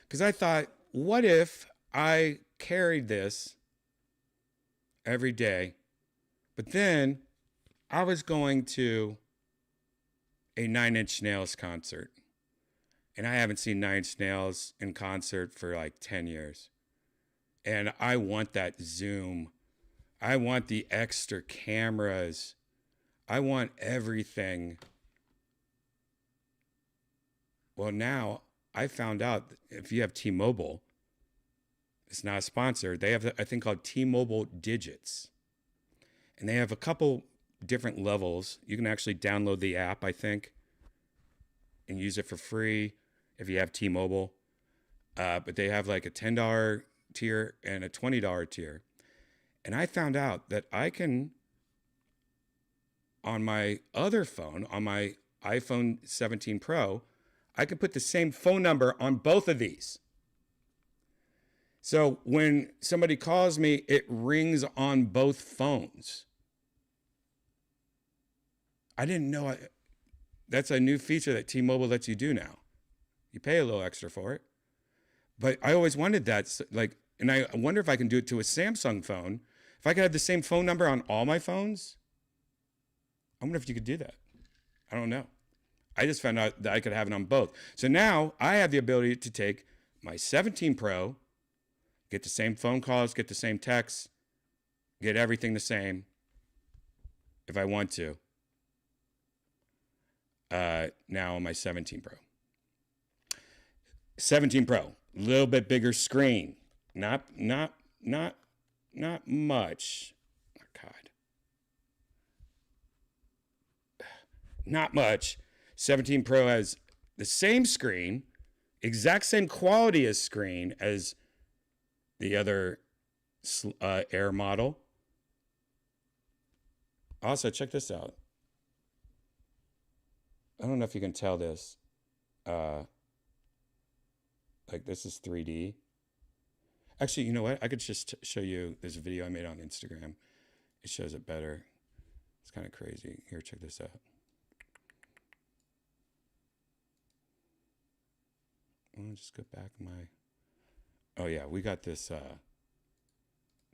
Because I thought, what if I carried this every day, but then I was going to a Nine Inch Nails concert, and I haven't seen Nine Inch Nails in concert for like 10 years, and I want that zoom, I want the extra cameras, I want everything. Well, now I found out that if you have T-Mobile, it's not a sponsor. They have a thing called T-Mobile Digits. And they have a couple different levels. You can actually download the app, I think, and use it for free if you have T-Mobile. But they have like a $10 tier and a $20 tier. And I found out that I can, on my other phone, on my iPhone 17 Pro, I can put the same phone number on both of these. So when somebody calls me, it rings on both phones. I didn't know that's a new feature that T-Mobile lets you do now. You pay a little extra for it. But I always wanted that. Like, And I wonder if I can do it to a Samsung phone. If I could have the same phone number on all my phones, I wonder if you could do that. I don't know. I just found out that I could have it on both. So now I have the ability to take my 17 Pro, get the same phone calls, get the same texts, get everything the same if I want to. Now on my 17 Pro. 17 Pro, a little bit bigger screen. Not much. Oh, God. Not much. 17 Pro has the same screen, exact same quality as screen as the other Air model. Also, check this out. I don't know if you can tell this. Like this is 3D. Actually, you know what? I could just show you this video I made on Instagram. It shows it better. It's kind of crazy. Here, check this out. I'll just go back my... Oh, yeah, we got this...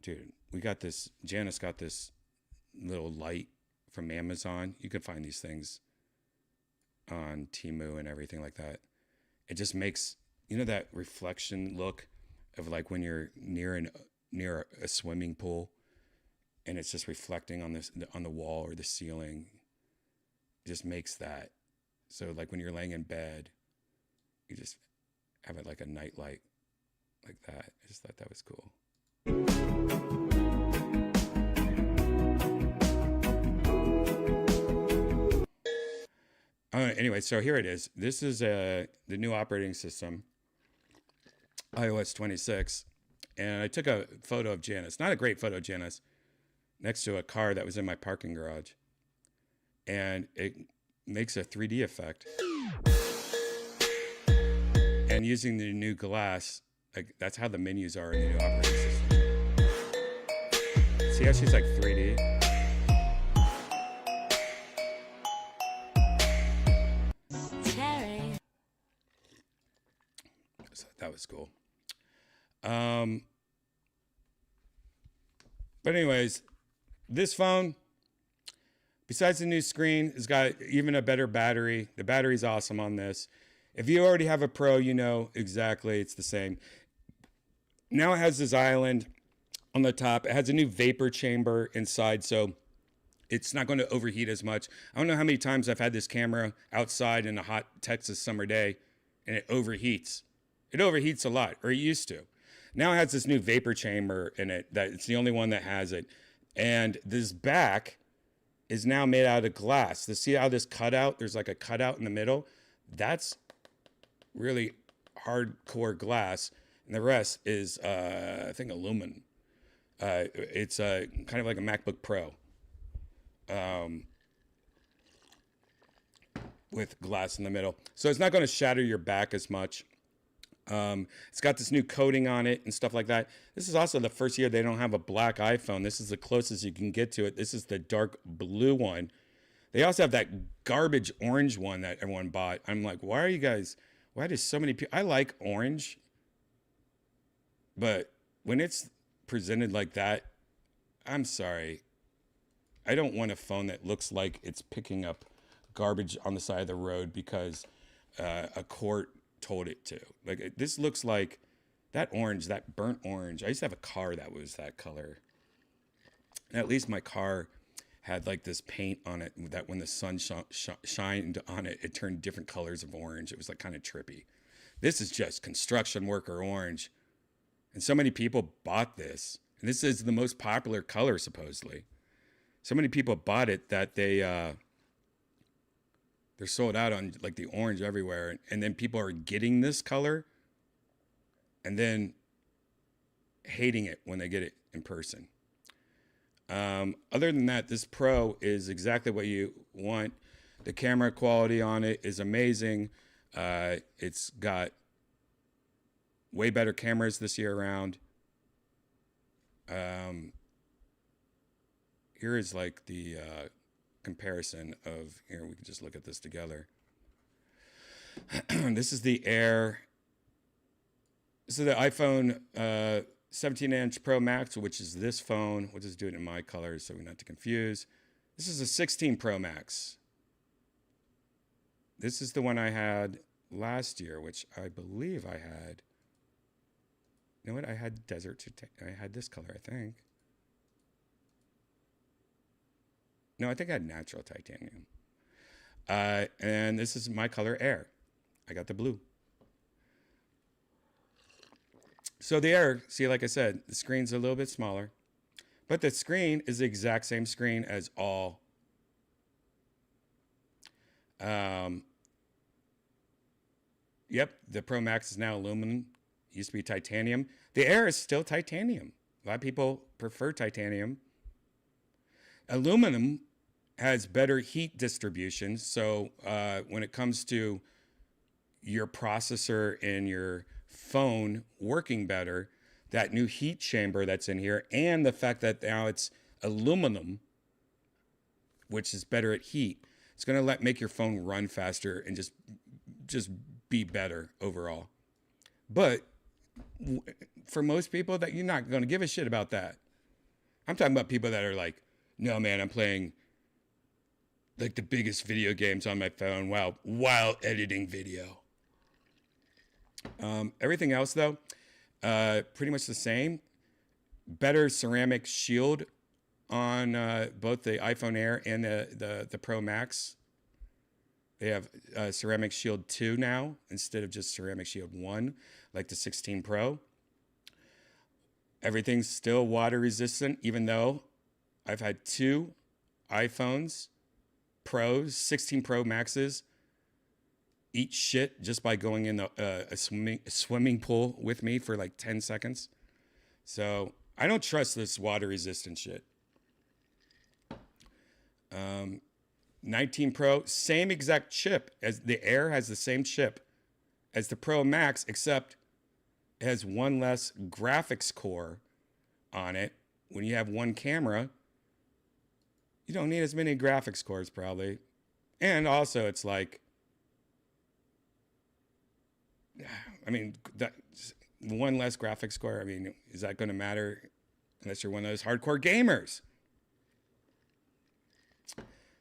Dude, we got this... Janice got this little light from Amazon. You can find these things on Temu and everything like that. It just makes... You know that reflection look of like when you're near a swimming pool and it's just reflecting on the wall or the ceiling? It just makes that. So like when you're laying in bed, you just have it like a night light like that. I just thought that was cool. Anyway, so here it is. This is the new operating system, iOS 26. And I took a photo of Janice. Not a great photo of Janice. Next to a car that was in my parking garage. And it makes a 3D effect. And using the new glass, like that's how the menus are in the new operating system. See how she's like 3D? Terry. So that was cool. But anyways, this phone, besides the new screen, has got even a better battery. The battery's awesome on this. If you already have a Pro, you know exactly it's the same. Now it has this island on the top. It has a new vapor chamber inside, so it's not going to overheat as much. I don't know how many times I've had this camera outside in a hot Texas summer day, and it overheats. It overheats a lot, or it used to. Now it has this new vapor chamber in it. That it's the only one that has it. And this back is now made out of glass. To see how this cutout, there's like a cutout in the middle. That's really hardcore glass. And the rest is, I think, aluminum. It's kind of like a MacBook Pro with glass in the middle. So it's not going to shatter your back as much. It's got this new coating on it and stuff like that. This is also the first year they don't have a black iPhone. This is the closest you can get to it. This is the dark blue one. They also have that garbage orange one that everyone bought. I'm like, why do so many people... I like orange, but when it's presented like that, I'm sorry. I don't want a phone that looks like it's picking up garbage on the side of the road because a court told it to. Like, this looks like that orange, that burnt orange. I used to have a car that was that color. And at least my car had like this paint on it that when the sun shined on it, it turned different colors of orange. It was like kind of trippy. This is just construction worker orange. And so many people bought this. And this is the most popular color, supposedly. So many people bought it that they're sold out on like the orange everywhere. And then people are getting this color and then hating it when they get it in person. Other than that, this Pro is exactly what you want. The camera quality on it is amazing. It's got way better cameras this year around. Here is like the comparison of, here we can just look at this together. This is the Air. This is the iPhone 17-inch Pro Max, which is this phone. We'll just do it in my colors so we're not to confuse. This is a 16 Pro Max. This is the one I had last year, which I believe I had. You know what? I had I had this color, I think. No, I think I had natural titanium. And this is my color Air. I got the blue. So the Air, see, like I said, the screen's a little bit smaller, but the screen is the exact same screen as all. Yep, the Pro Max is now aluminum. It used to be titanium. The Air is still titanium. A lot of people prefer titanium. Aluminum has better heat distribution. So when it comes to your processor and your phone working better, that new heat chamber that's in here, and the fact that now it's aluminum, which is better at heat, it's going to make your phone run faster and just be better overall. But for most people, that you're not going to give a shit about that. I'm talking about people that are like, no, man, I'm playing like the biggest video games on my phone while editing video. Everything else, though, pretty much the same. Better ceramic shield on both the iPhone Air and the Pro Max. They have Ceramic Shield 2 now instead of just Ceramic Shield 1, like the 16 Pro. Everything's still water resistant, even though I've had 2 iPhones, Pros, 16 Pro Maxes, eat shit just by going in a swimming pool with me for like 10 seconds. So I don't trust this water resistant shit. 19 Pro, same exact chip as the Air, has the same chip as the Pro Max, except it has one less graphics core on it. When you have one camera, you don't need as many graphics cores probably. And also it's like, I mean, that one less graphics core, I mean, is that going to matter unless you're one of those hardcore gamers?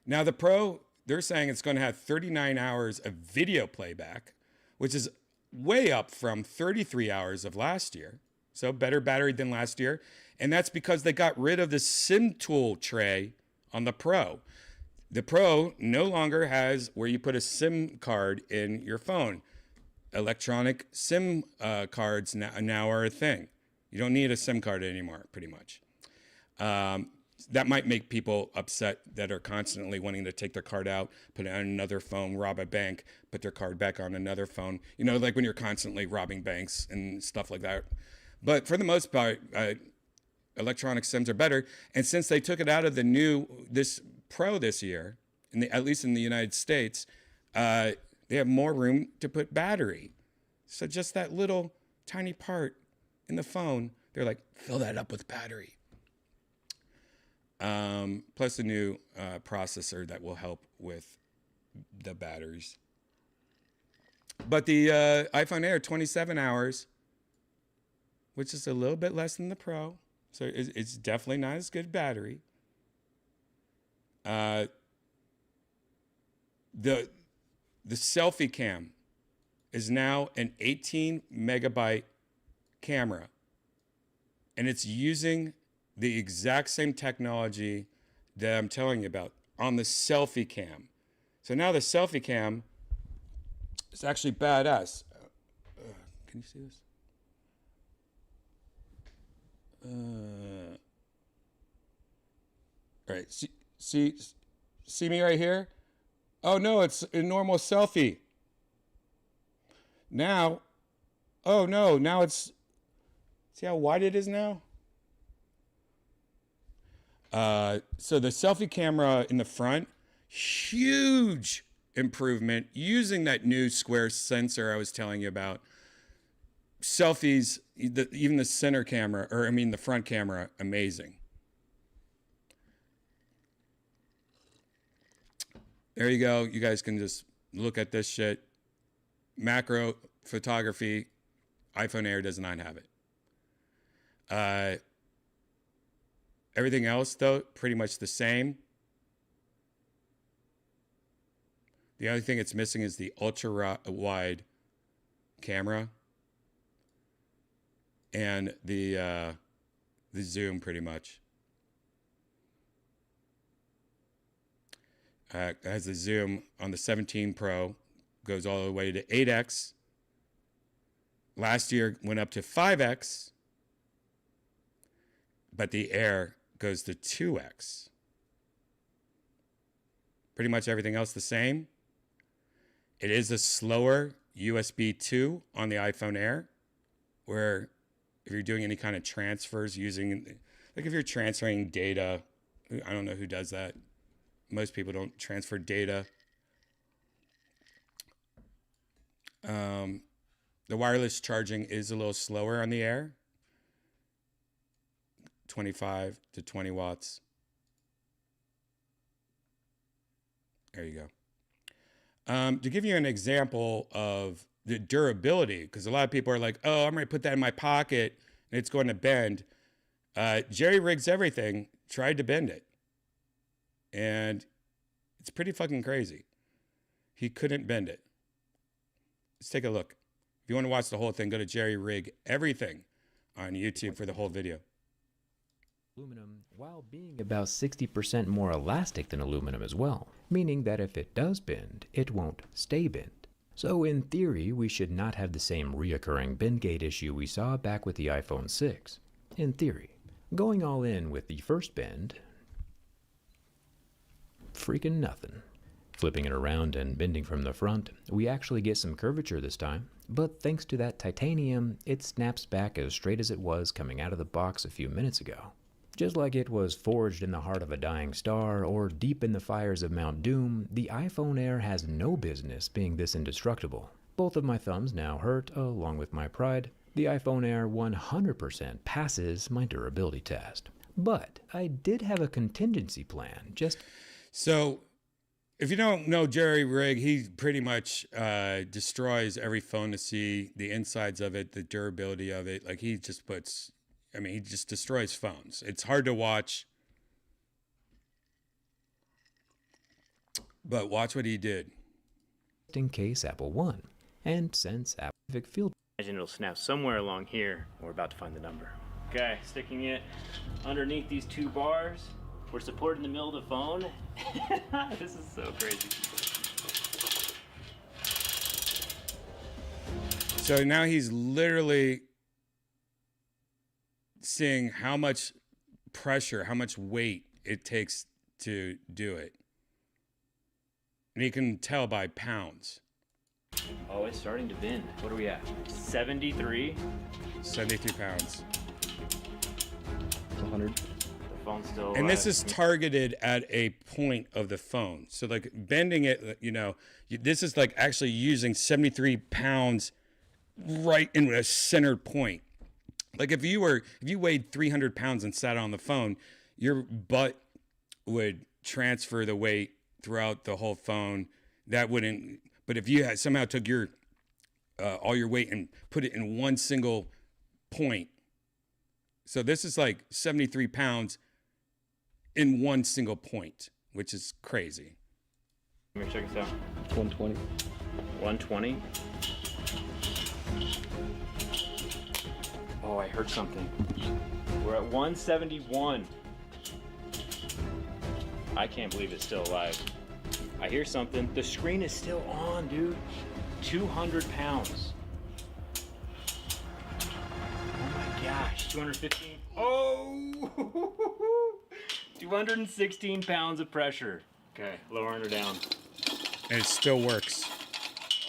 Now the Pro, they're saying it's going to have 39 hours of video playback, which is way up from 33 hours of last year. So better battery than last year. And that's because they got rid of the SIM tool tray on the Pro. The Pro no longer has where you put a SIM card in your phone. Electronic SIM cards now are a thing. You don't need a SIM card anymore, pretty much. That might make people upset that are constantly wanting to take their card out, put it on another phone, rob a bank, put their card back on another phone. You know, like when you're constantly robbing banks and stuff like that. But for the most part, electronic SIMs are better. And since they took it out of this Pro this year, at least in the United States, they have more room to put battery. So just that little tiny part in the phone, they're like, fill that up with battery. Plus a new processor that will help with the batteries. But the iPhone Air, 27 hours, which is a little bit less than the Pro. So it's definitely not as good battery. The selfie cam is now an 18 megabyte camera. And it's using the exact same technology that I'm telling you about on the selfie cam. So now the selfie cam is actually badass. Can you see this? All right, see me right here? Oh no, it's a normal selfie. Now, oh no, now it's, see how wide it is now? So the selfie camera in the front, huge improvement using that new square sensor I was telling you about. Selfies, even the center camera, the front camera, amazing. There you go. You guys can just look at this shit. Macro photography, iPhone Air does not have it. Uh, everything else, though, pretty much the same. The only thing it's missing is the ultra wide camera and the zoom, pretty much. Has the zoom on the 17 Pro, goes all the way to 8x. Last year went up to 5x, but the Air goes to 2x. Pretty much everything else the same. It is a slower USB 2 on the iPhone Air, where if you're doing any kind of transfers using, like if you're transferring data, I don't know who does that. Most people don't transfer data. The wireless charging is a little slower on the Air. 25 to 20 watts. There you go. To give you an example of the durability, because a lot of people are like, oh, I'm going to put that in my pocket and it's going to bend. Jerry Rigs Everything tried to bend it. And it's pretty fucking crazy. He couldn't bend it. Let's take a look. If you want to watch the whole thing, go to Jerry Rig Everything on YouTube for the whole video. Aluminum, while being about 60% more elastic than aluminum as well, meaning that if it does bend, it won't stay bent. So in theory, we should not have the same reoccurring bend gate issue we saw back with the iPhone 6. In theory. Going all in with the first bend, freaking nothing. Flipping it around and bending from the front, we actually get some curvature this time, but thanks to that titanium, it snaps back as straight as it was coming out of the box a few minutes ago. Just like it was forged in the heart of a dying star or deep in the fires of Mount Doom, the iPhone Air has no business being this indestructible. Both of my thumbs now hurt, along with my pride. The iPhone Air 100% passes my durability test. But I did have a contingency plan, So, if you don't know Jerry Rig, he pretty much destroys every phone to see the insides of it, the durability of it. Like he just he just destroys phones. It's hard to watch, but watch what he did. in case Apple won. And since Apple field, Imagine it'll snap somewhere along here. We're about to find the number. Okay, sticking it underneath these two bars. We're supporting the middle of the phone. This is so crazy. So now he's literally seeing how much pressure, how much weight it takes to do it. And he can tell by pounds. Oh, it's starting to bend. What are we at? 73? 73 pounds. It's 100. The phone's still alive. And this is targeted at a point of the phone. So like bending it, this is like actually using 73 pounds right in a centered point. Like if you weighed 300 pounds and sat on the phone, your butt would transfer the weight throughout the whole phone. That wouldn't, but if you somehow took your all your weight and put it in one single point. So this is like 73 pounds in one single point, which is crazy. Let me check this out. 120. 120? Oh, I heard something. We're at 171. I can't believe it's still alive. I hear something. The screen is still on, dude. 200 pounds. Oh my gosh, 215. Oh! 216 pounds of pressure. Okay, lowering her down. And it still works.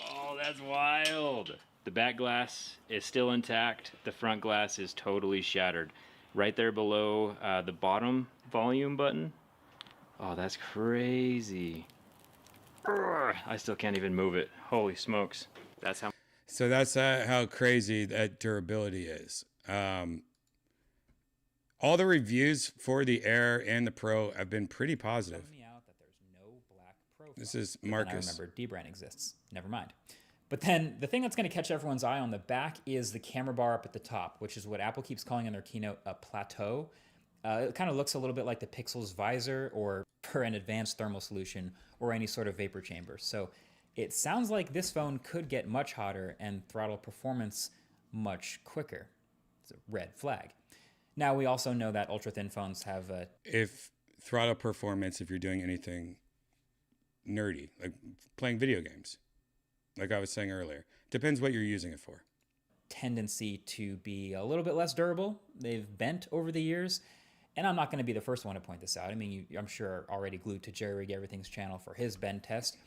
Oh, that's wild. The back glass is still intact. The front glass is totally shattered. Right there below the bottom volume button. Oh, that's crazy. Urgh, I still can't even move it. Holy smokes. That's how. So that's how crazy that durability is. All the reviews for the Air and the Pro have been pretty positive. Me out that there's no black profile. This is But then Marcus. I remember dbrand exists. Never mind. But then the thing that's going to catch everyone's eye on the back is the camera bar up at the top, which is what Apple keeps calling in their keynote a plateau. It kind of looks a little bit like the Pixel's visor, or for an advanced thermal solution, or any sort of vapor chamber. So it sounds like this phone could get much hotter and throttle performance much quicker. It's a red flag. Now, we also know that ultra-thin phones have a... If throttle performance, if you're doing anything nerdy, like playing video games, like I was saying earlier, depends what you're using it for. ...tendency to be a little bit less durable. They've bent over the years. And I'm not going to be the first one to point this out. I mean, I'm sure are already glued to Jerry Rig Everything's channel for his bend test.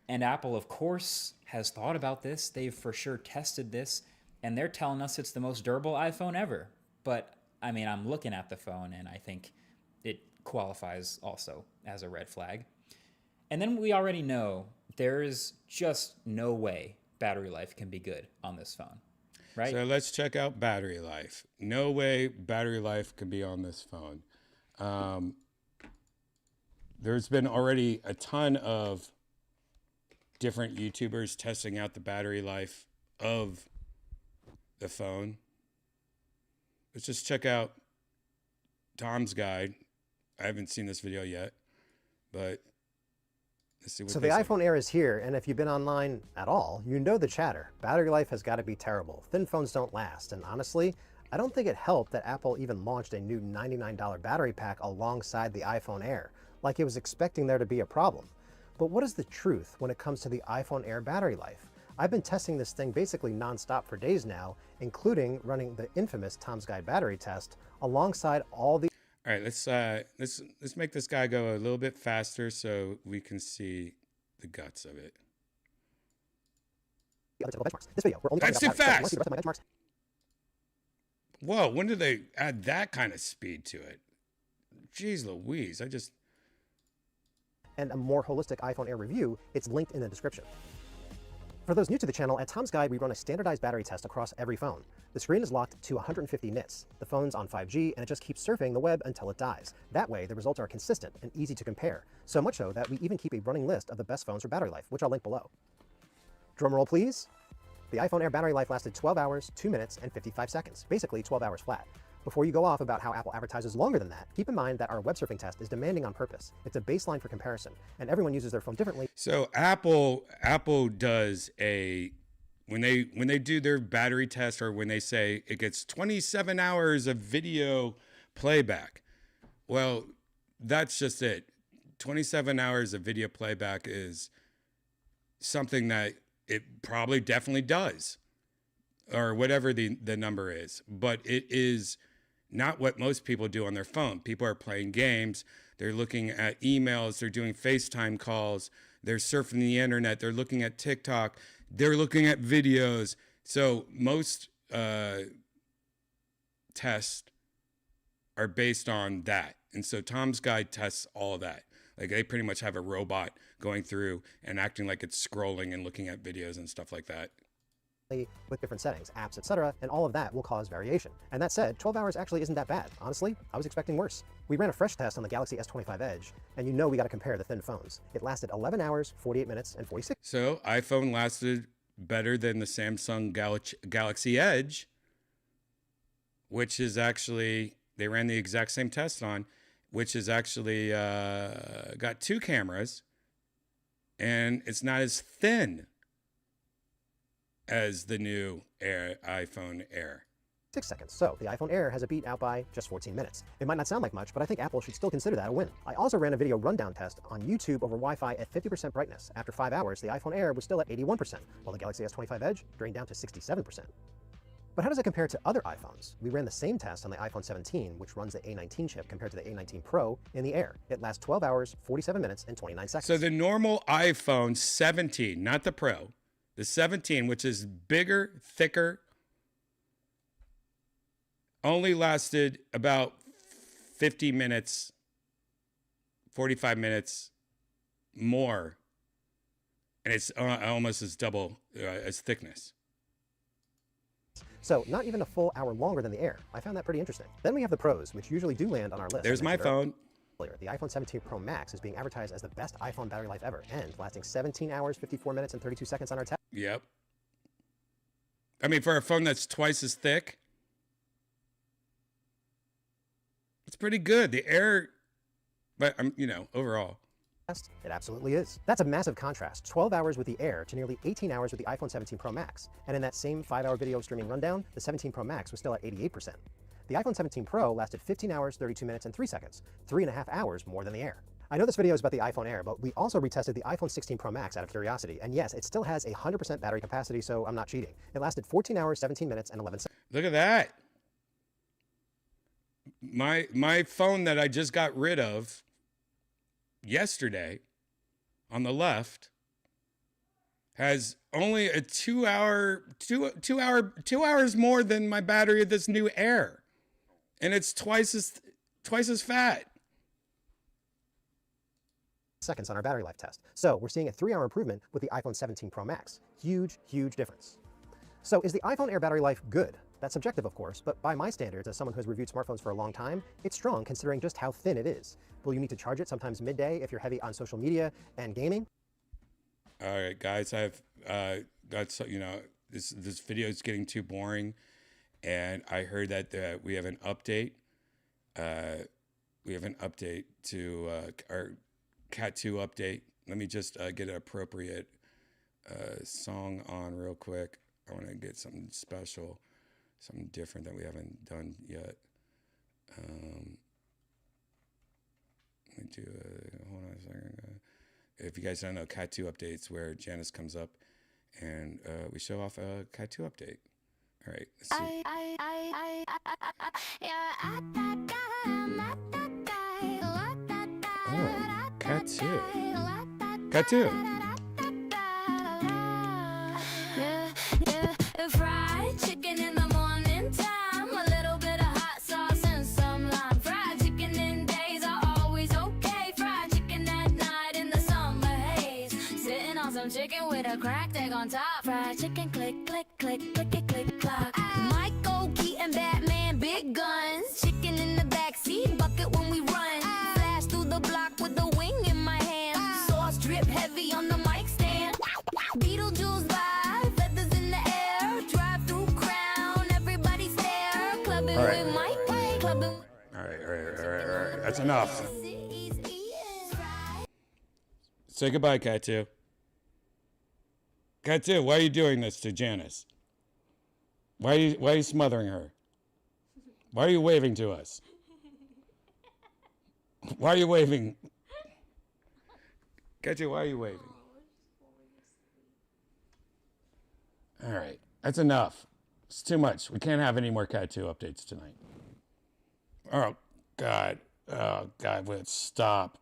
And Apple, of course, has thought about this. They've for sure tested this. And they're telling us it's the most durable iPhone ever. But, I mean, I'm looking at the phone, and I think it qualifies also as a red flag. And then we already know there is just no way battery life can be good on this phone. Right? So let's check out battery life. No way battery life can be on this phone. There's been already a ton of different YouTubers testing out the battery life of the phone. Let's just check out Tom's guide. I haven't seen this video yet, but let's see what So they the say. iPhone Air is here, and if you've been online at all, you know the chatter. Battery life has got to be terrible. Thin phones don't last, and honestly, I don't think it helped that Apple even launched a new $99 battery pack alongside the iPhone Air, like it was expecting there to be a problem. But what is the truth when it comes to the iPhone Air battery life? I've been testing this thing basically nonstop for days now, including running the infamous Tom's Guide battery test alongside all the... All right, let's make this guy go a little bit faster so we can see the guts of it. other typical benchmarks. This video, we're only talking That's about too battery. So fast. you want to see the rest of my benchmarks? Whoa, when did they add that kind of speed to it? Jeez Louise, And a more holistic iPhone Air review, it's linked in the description. For those new to the channel, at Tom's Guide, we run a standardized battery test across every phone. The screen is locked to 150 nits. The phone's on 5G, and it just keeps surfing the web until it dies. That way, the results are consistent and easy to compare. So much so that we even keep a running list of the best phones for battery life, which I'll link below. Drum roll, please. The iPhone Air battery life lasted 12 hours, 2 minutes, and 55 seconds, basically 12 hours flat. Before you go off about how Apple advertises longer than that, keep in mind that our web surfing test is demanding on purpose. It's a baseline for comparison, and everyone uses their phone differently. So Apple does a when they do their battery test, or when they say it gets 27 hours of video playback. Well, that's just it. 27 hours of video playback is something that it probably definitely does, or whatever the number is, but it is not what most people do on their phone. People are playing games, they're looking at emails, they're doing FaceTime calls, they're surfing the internet, they're looking at TikTok, they're looking at videos. So most tests are based on that. And so Tom's Guide tests all of that. Like, they pretty much have a robot going through and acting like it's scrolling and looking at videos and stuff like that. With different settings, apps, etc., and all of that will cause variation. And that said, 12 hours actually isn't that bad. Honestly, I was expecting worse. We ran a fresh test on the Galaxy S25 Edge, and you know we got to compare the thin phones. It lasted 11 hours, 48 minutes, and 46. So iPhone lasted better than the Samsung Galaxy Edge, which is actually, they ran the exact same test on, which is actually got 2 cameras, and it's not as thin as the new iPhone Air. 6 seconds. So the iPhone Air has a beat out by just 14 minutes. It might not sound like much, but I think Apple should still consider that a win. I also ran a video rundown test on YouTube over Wi-Fi at 50% brightness. After 5 hours, the iPhone Air was still at 81%, while the Galaxy S25 Edge drained down to 67%. But how does it compare to other iPhones? We ran the same test on the iPhone 17, which runs the A19 chip, compared to the A19 Pro in the Air. It lasts 12 hours, 47 minutes, and 29 seconds. So the normal iPhone 17, not the Pro, the 17, which is bigger, thicker, only lasted about 50 minutes, 45 minutes more. And it's almost as double as thickness. So not even a full hour longer than the Air. I found that pretty interesting. Then we have the Pros, which usually do land on our list. There's my phone. The iPhone 17 Pro Max is being advertised as the best iPhone battery life ever, and lasting 17 hours, 54 minutes, and 32 seconds on our test. Yep. I mean, for a phone that's twice as thick, it's pretty good. The Air, but overall. It absolutely is. That's a massive contrast. 12 hours with the Air to nearly 18 hours with the iPhone 17 Pro Max. And in that same 5-hour video streaming rundown, the 17 Pro Max was still at 88%. The iPhone 17 Pro lasted 15 hours, 32 minutes, and 3 seconds, 3.5 hours more than the Air. I know this video is about the iPhone Air, but we also retested the iPhone 16 Pro Max out of curiosity. And yes, it still has 100% battery capacity, so I'm not cheating. It lasted 14 hours, 17 minutes, and 11 seconds. Look at that. My phone that I just got rid of yesterday on the left has only a 2 hours more than my battery of this new Air. And it's twice as fat. Seconds on our battery life test. So we're seeing a 3-hour improvement with the iPhone 17 Pro Max. Huge, huge difference. So is the iPhone Air battery life good? That's subjective, of course, but by my standards, as someone who has reviewed smartphones for a long time, it's strong considering just how thin it is. Will you need to charge it sometimes midday if you're heavy on social media and gaming? All right, guys, I've got this video is getting too boring, and I heard that we have an update. We have an update to our Cat 2 update. Let me just get an appropriate song on real quick. I want to get something special, something different that we haven't done yet. Let me do hold on a second. If you guys don't know, Cat 2 updates where Janice comes up and we show off a Cat 2 update. All right, let's see. Oh, Cat 2. Cat 2. Fried chicken in the morning time, a little bit of hot sauce and some lime. Fried chicken in days are always okay. Fried chicken at night in the summer haze. Sitting on some chicken with a cracked egg on top. Fried chicken, click, click, click, click, click, clock. Michael Keaton, Batman, big guns. Chicken in the backseat, bucket when we run. Flash through the block with the wing in my hand. Sauce drip heavy on the mic stand. Beetlejuice by, feathers in the air. Drive through crown, everybody stare. Clubbing All right. with Mike, clubbing. All right. That's enough. Say goodbye, Cat 2. Cat 2, why are you doing this to Janice? Why are you smothering her? Why are you waving to us? Why are you waving? Cat 2, why are you waving? All right, that's enough. It's too much. We can't have any more Cat 2 updates tonight. Oh, God. Let's stop.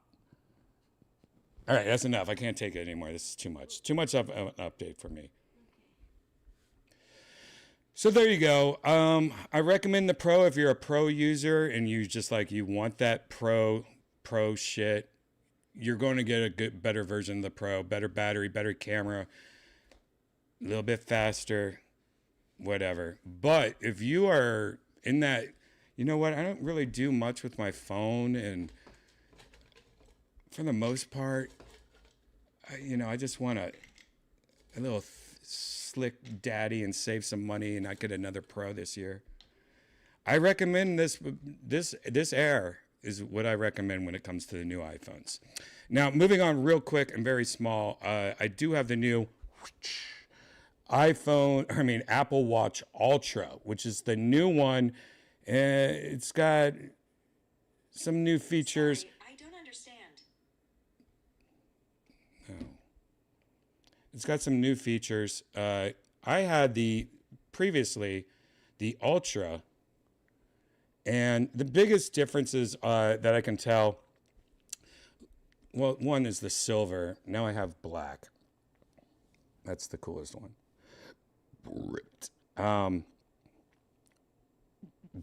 All right, that's enough. I can't take it anymore. This is too much. Too much of an update for me. So there you go. I recommend the Pro if you're a Pro user and you just you want that Pro shit. You're going to get a better version of the Pro, better battery, better camera, a little bit faster, whatever. But if you are in that, you know what? I don't really do much with my phone, and for the most part, I just want a little slick daddy and save some money and not get another Pro this year. I recommend this Air is what I recommend when it comes to the new iPhones. Now, moving on real quick and very small, I do have the new Apple Watch Ultra, which is the new one. It's got some new features. Sorry, I don't understand. No. It's got some new features. I had previously the Ultra, and the biggest differences that I can tell, well, one is the silver. Now I have black. That's the coolest one. Ripped.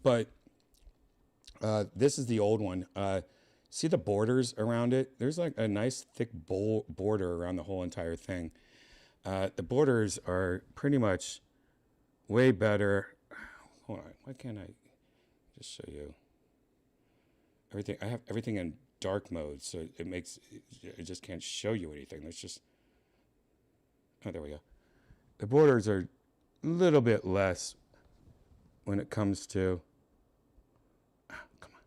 But this is the old one. See the borders around it? There's a nice thick border around the whole entire thing. The borders are pretty much way better. Hold on, why can't I just show you everything? I have everything in dark mode, so it just can't show you anything. There's just, oh, there we go. The borders are a little bit less when it comes to, come on.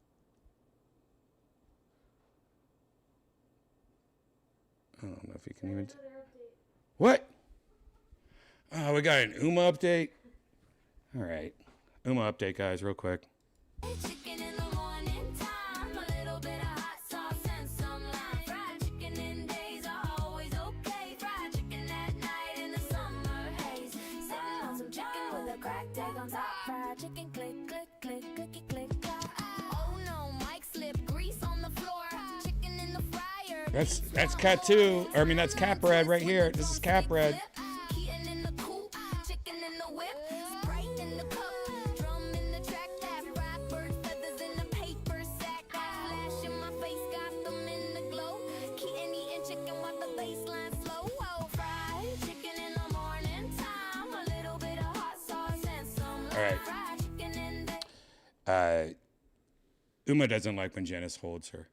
I don't know if you can even, what? Oh, we got an UMA update. All right, UMA update, guys, real quick. Chicken in the morning time, a little bit of hot sauce and some lime. Fried chicken in days are always okay. Fried chicken at night in the summer haze. Sipping on some chicken with a cracked egg on top. Fried chicken, click, click, click, clicky, click, clack. Oh no, Mike slipped grease on the floor. Chicken in the fryer. That's Cat 2. I mean, that's Catbread right here. This is Catbread. Kitten in the coop, chicken in the whip, Sprite in the cup, drum in the track, that fried bird feathers in the paper sack. Flash in my face, got them in the glow. Kitten eating chicken while the baseline slow. Oh, fried chicken in the morning time, a little bit of hot sauce and some All right. fried chicken in the Uma doesn't like when Janice holds her.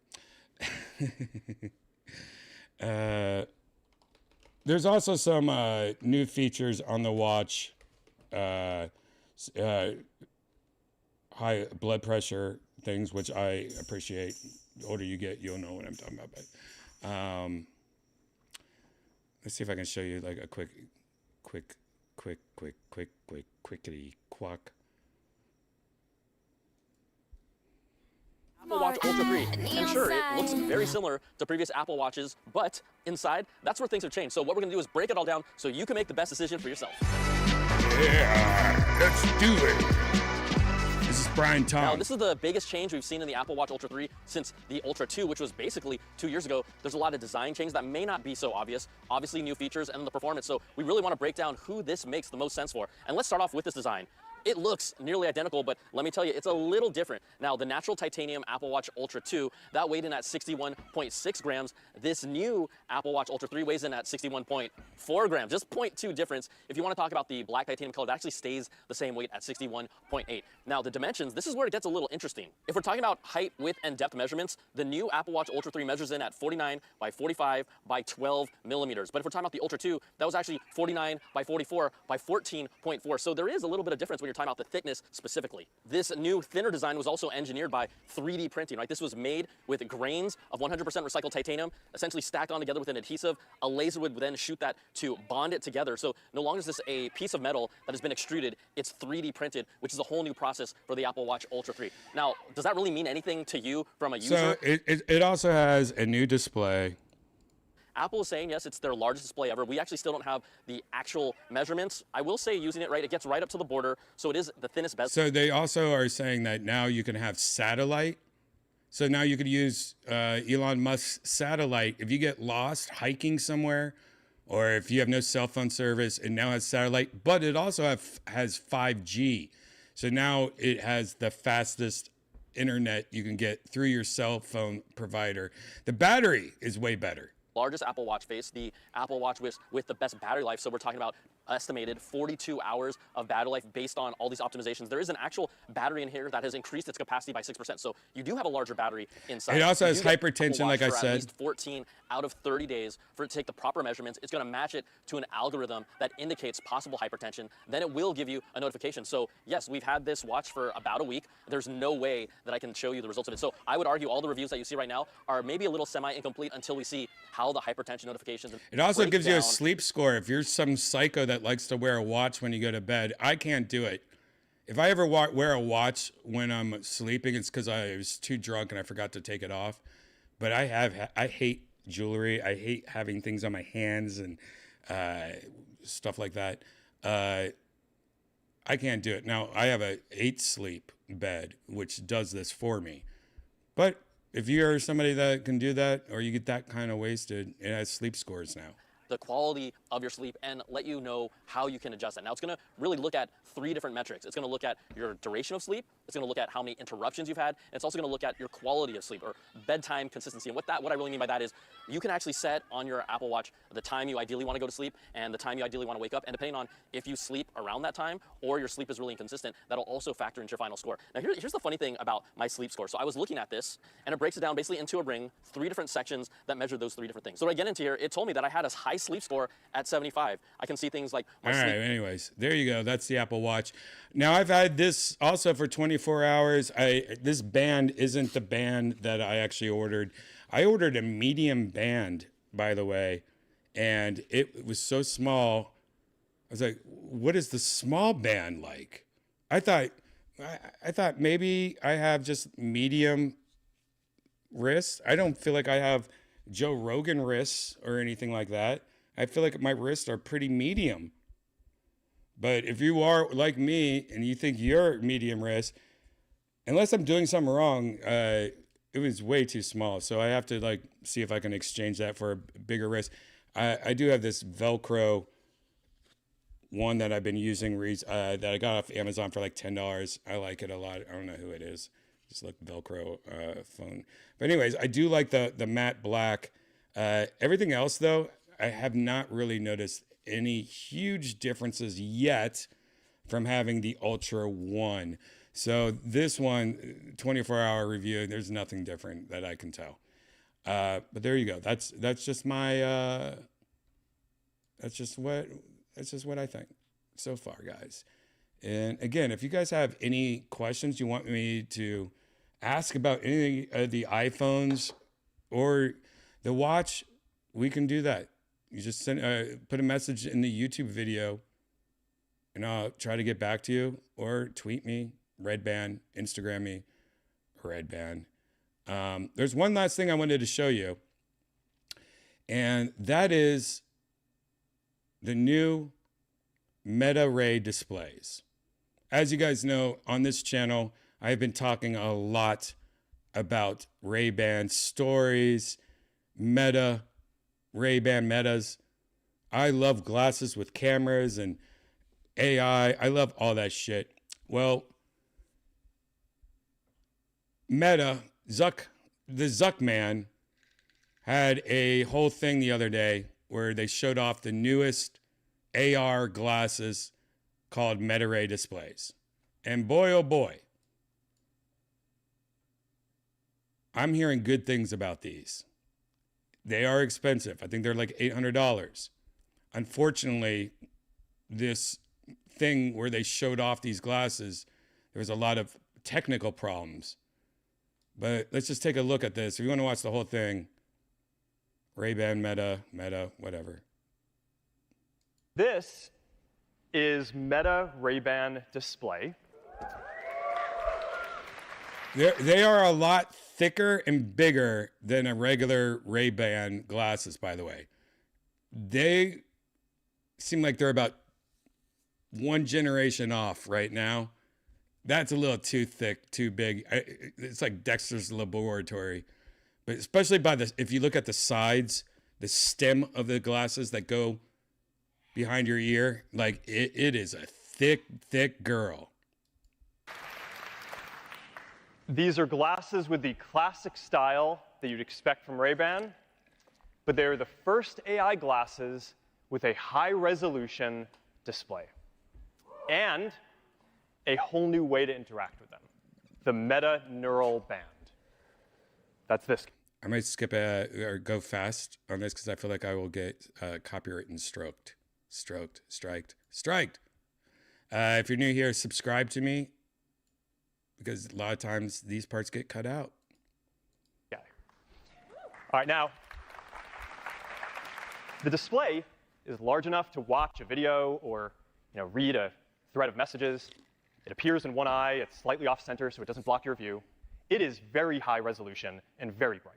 There's also some new features on the watch. High blood pressure things, which I appreciate. The older you get, you'll know what I'm talking about. But let's see if I can show you like a quickity quack. Apple Watch Ultra 3. And sure, it looks very similar to previous Apple Watches, but inside, that's where things have changed. So what we're going to do is break it all down so you can make the best decision for yourself. Yeah, let's do it. This is Brian Tom. Now, this is the biggest change we've seen in the Apple Watch Ultra 3 since the Ultra 2, which was basically 2 years ago. There's a lot of design changes that may not be so obvious. Obviously, new features and the performance. So we really want to break down who this makes the most sense for. And let's start off with this design. It looks nearly identical, but let me tell you, it's a little different. Now, the natural titanium Apple Watch Ultra 2, that weighed in at 61.6 grams. This new Apple Watch Ultra 3 weighs in at 61.4 grams, just 0.2 difference. If you want to talk about the black titanium color, that actually stays the same weight at 61.8. Now, the dimensions, this is where it gets a little interesting. If we're talking about height, width, and depth measurements, the new Apple Watch Ultra 3 measures in at 49 by 45 by 12 millimeters. But if we're talking about the Ultra 2, that was actually 49 by 44 by 14.4. So there is a little bit of difference when you're talking about the thickness specifically. This new thinner design was also engineered by 3D printing, right? This was made with grains of 100% recycled titanium, essentially stacked on together with an adhesive. A laser would then shoot that to bond it together. So no longer is this a piece of metal that has been extruded, it's 3D printed, which is a whole new process for the Apple Watch Ultra 3. Now, does that really mean anything to you from a user? So it also has a new display. Apple is saying, yes, it's their largest display ever. We actually still don't have the actual measurements. I will say, using it right, it gets right up to the border, so it is the thinnest bezel. So they also are saying that now you can have satellite. So now you could use Elon Musk's satellite. If you get lost hiking somewhere, or if you have no cell phone service, it now has satellite, but it also has 5G. So now it has the fastest internet you can get through your cell phone provider. The battery is way better. Largest Apple Watch face, the Apple Watch with the best battery life. So we're talking about estimated 42 hours of battery life based on all these optimizations. There is an actual battery in here that has increased its capacity by 6%. So you do have a larger battery inside. It also has You get hypertension, Apple Watch like I for said. At least 14 out of 30 days for it to take the proper measurements. It's going to match it to an algorithm that indicates possible hypertension. Then it will give you a notification. So yes, we've had this watch for about a week. There's no way that I can show you the results of it. So I would argue all the reviews that you see right now are maybe a little semi-incomplete until we see how the hypertension notifications. It also break gives you a down. sleep score. If you're some psycho that likes to wear a watch when you go to bed, I can't do it. If I ever wear a watch when I'm sleeping, it's because I was too drunk and I forgot to take it off. But I hate jewelry. I hate having things on my hands and stuff like that. I can't do it. Now, I have a 8-sleep bed, which does this for me. But if you're somebody that can do that, or you get that kind of wasted, it has sleep scores now. The quality of your sleep and let you know how you can adjust that. Now, it's going to really look at 3 different metrics. It's going to look at your duration of sleep, It's going to look at how many interruptions you've had, and it's also going to look at your quality of sleep or bedtime consistency. And what I really mean by that is you can actually set on your Apple Watch the time you ideally want to go to sleep and the time you ideally want to wake up. And depending on if you sleep around that time or your sleep is really inconsistent, that'll also factor into your final score. Now, here's the funny thing about my sleep score. So I was looking at this, and it breaks it down basically into a ring, 3 different sections that measure those 3 different things. So when I get into here, it told me that I had a high sleep score at 75. I can see things like my All sleep. right, anyways, there you go. That's the Apple Watch. Now, I've had this also for 24 hours. This band isn't the band that I actually ordered. I ordered a medium band, by the way, and it was so small. I was like, what is the small band like? I thought maybe I have just medium wrists. I don't feel like I have Joe Rogan wrists or anything like that. I feel like my wrists are pretty medium. But if you are like me and you think you're medium wrist, unless I'm doing something wrong, it was way too small. So I have to like see if I can exchange that for a bigger wrist. I do have this Velcro one that I've been using that I got off Amazon for like $10. I like it a lot. I don't know who it is. Just like Velcro phone. But anyways, I do like the matte black. Everything else though, I have not really noticed any huge differences yet from having the Ultra 1. So this one, 24-hour review, there's nothing different that I can tell. But there you go. That's just my that's just what I think so far, guys. And again, if you guys have any questions you want me to ask about any of the iPhones or the watch, we can do that. You just put a message in the YouTube video and I'll try to get back to you, or tweet me, Redban, Instagram me, Redban. There's one last thing I wanted to show you, and that is the new Meta Ray displays. As you guys know, on this channel, I've been talking a lot about Ray-Ban stories, Meta, Ray-Ban Metas. I love glasses with cameras and AI. I love all that shit. Well, Meta, the Zuck man, had a whole thing the other day where they showed off the newest AR glasses called Meta Ray displays. And boy, oh boy, I'm hearing good things about these. They are expensive. I think they're like $800. Unfortunately, this thing where they showed off these glasses, there was a lot of technical problems. But let's just take a look at this. If you want to watch the whole thing, Ray-Ban, Meta, whatever. This is Meta Ray-Ban display. They are a lot thicker and bigger than a regular Ray-Ban glasses, by the way. They seem like they're about one generation off right now. That's a little too thick, too big. It's like Dexter's Laboratory. But especially if you look at the sides, the stem of the glasses that go behind your ear, like it is a thick, thick girl. These are glasses with the classic style that you'd expect from Ray-Ban, but they're the first AI glasses with a high-resolution display and a whole new way to interact with them, the Meta Neural Band. That's this. I might skip or go fast on this because I feel like I will get copyright and striked. If you're new here, subscribe to me because a lot of times these parts get cut out. Yeah. All right, now, the display is large enough to watch a video or read a thread of messages. It appears in one eye. It's slightly off-center, so it doesn't block your view. It is very high resolution and very bright.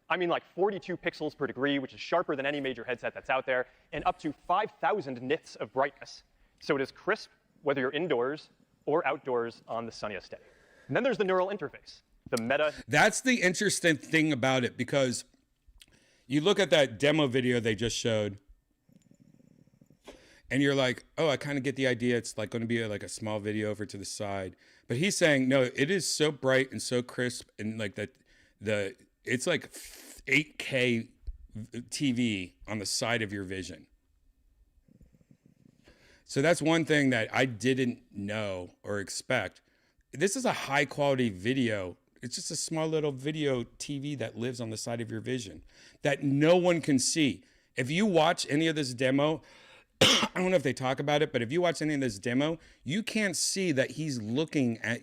I mean like 42 pixels per degree, which is sharper than any major headset that's out there, and up to 5,000 nits of brightness. So it is crisp whether you're indoors or outdoors on the sunniest day. And then there's the neural interface, the Meta. That's the interesting thing about it, because you look at that demo video they just showed, and you're like, oh, I kind of get the idea. It's like going to be like a small video over to the side. But he's saying, no, it is so bright and so crisp, and like that, it's like 8K TV on the side of your vision. So that's one thing that I didn't know or expect. This is a high quality video. It's just a small little video TV that lives on the side of your vision that no one can see. If you watch any of this demo, I don't know if they talk about it, but if you watch any of this demo, you can't see that he's looking at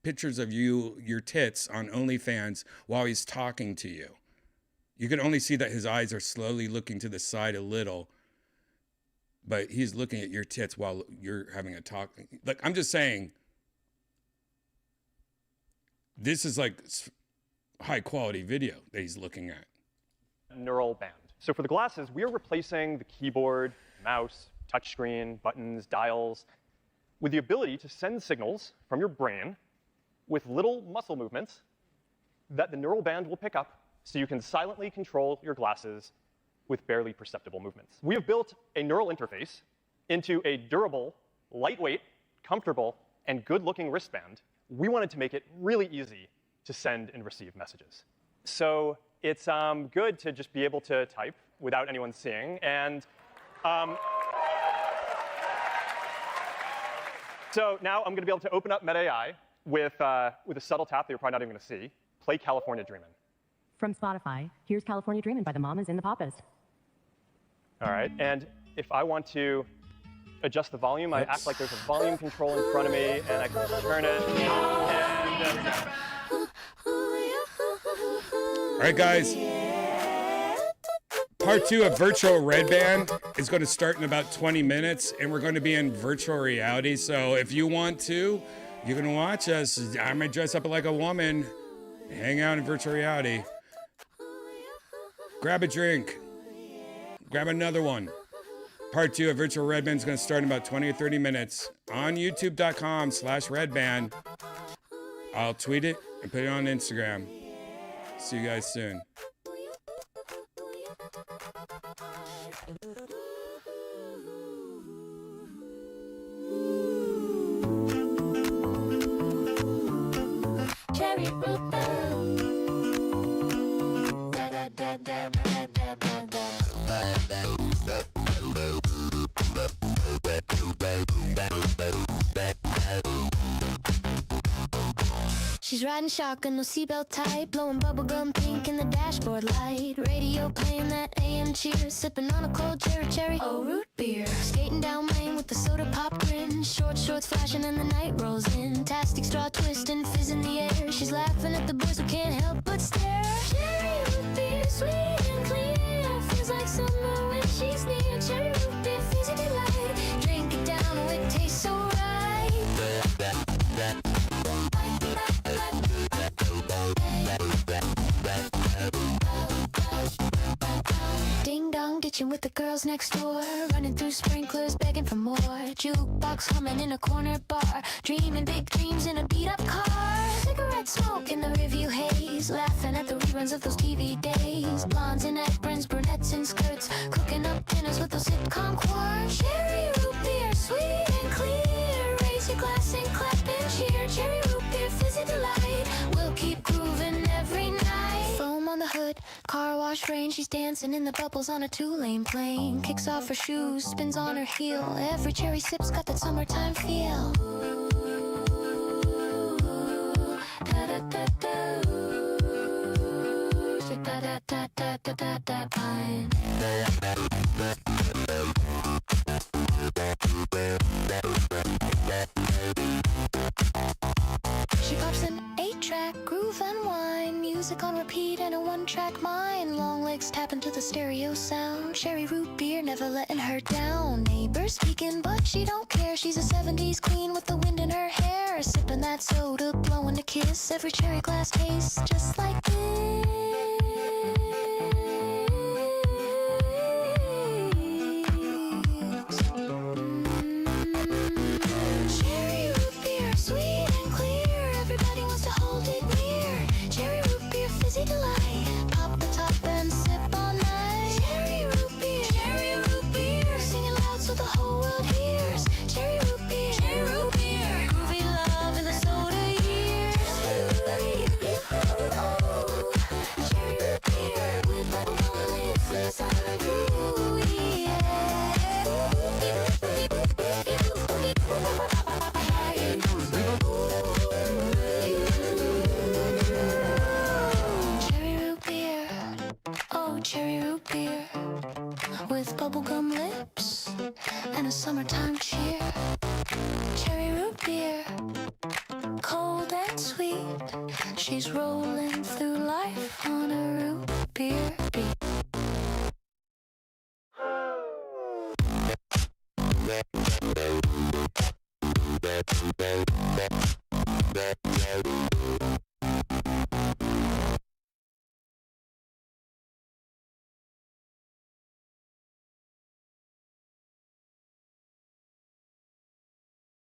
pictures of your tits on OnlyFans while he's talking to you. You can only see that his eyes are slowly looking to the side a little, but he's looking at your tits while you're having a talk. Like, I'm just saying, this is like high quality video that he's looking at. Neural band. So for the glasses, we are replacing the keyboard, mouse, touchscreen, buttons, dials, with the ability to send signals from your brain with little muscle movements that the neural band will pick up so you can silently control your glasses with barely perceptible movements. We have built a neural interface into a durable, lightweight, comfortable, and good-looking wristband. We wanted to make it really easy to send and receive messages. So it's good to just be able to type without anyone seeing. And so now I'm going to be able to open up Meta AI with a subtle tap that you're probably not even going to see. Play California Dreamin'. From Spotify, here's California Dreamin' by the Mamas and the Papas. All right, and if I want to adjust the volume, I act like there's a volume control in front of me, and I can turn it, and All right, guys. Part 2 of Virtual Redban is going to start in about 20 minutes, and we're going to be in virtual reality. So if you want to, you can watch us. I might dress up like a woman, hang out in virtual reality. Grab a drink. Grab another one. Part 2 of Virtual Redban is going to start in about 20 or 30 minutes on youtube.com/Redban. I'll tweet it and put it on Instagram. See you guys soon. Cherry root beer. Da, da, da, da, da, da, da, da. She's riding shotgun, no seatbelt tight, blowing bubblegum pink in the dashboard light. Radio playing that AM cheer, sipping on a cold cherry, oh root beer. Skating down Main with the soda pop grin, short shorts flashing and the night rolls in. Tastic straw twisting, fizz in the air. She's laughing at the boys who can't help but stare. Cherry root beer, sweet and clear, feels like summer when she's near. Cherry root beer, fizzy delight, drink it down, oh it tastes so right. Ding dong, ditching with the girls next door, running through sprinklers, begging for more. Jukebox humming in a corner bar, dreaming big dreams in a beat-up car. Cigarette smoke in the rearview haze, laughing at the reruns of those TV days. Blondes in aprons, brunettes in skirts, cooking up dinners with those sitcom quarts. Cherry root beer, sweet and clear, raise your glass and clap and cheer. Cherry root beer, fizzy delight, we'll keep grooving every night. Foam on the hood, car wash rain, she's dancing in the bubbles on a 2-lane plane. Kicks off her shoes, spins on her heel, every cherry sip's got that summertime feel. Da da da da, da da da da da da da pine. She pops an 8-track, groove and wine, music on repeat and a 1-track mind. Long legs tapping to the stereo sound, cherry root beer never letting her down. Neighbors speaking but she don't care, she's a 70s queen with the wind in her hair. Sipping that soda, blowing a kiss, every cherry glass tastes just like this. Cherry root beer, sweet and clear, everybody wants to hold it near. Cherry root beer, fizzy delight, pop the top and sip all night. Cherry root beer, sing it loud so the She's rolling through life on a root beer beat.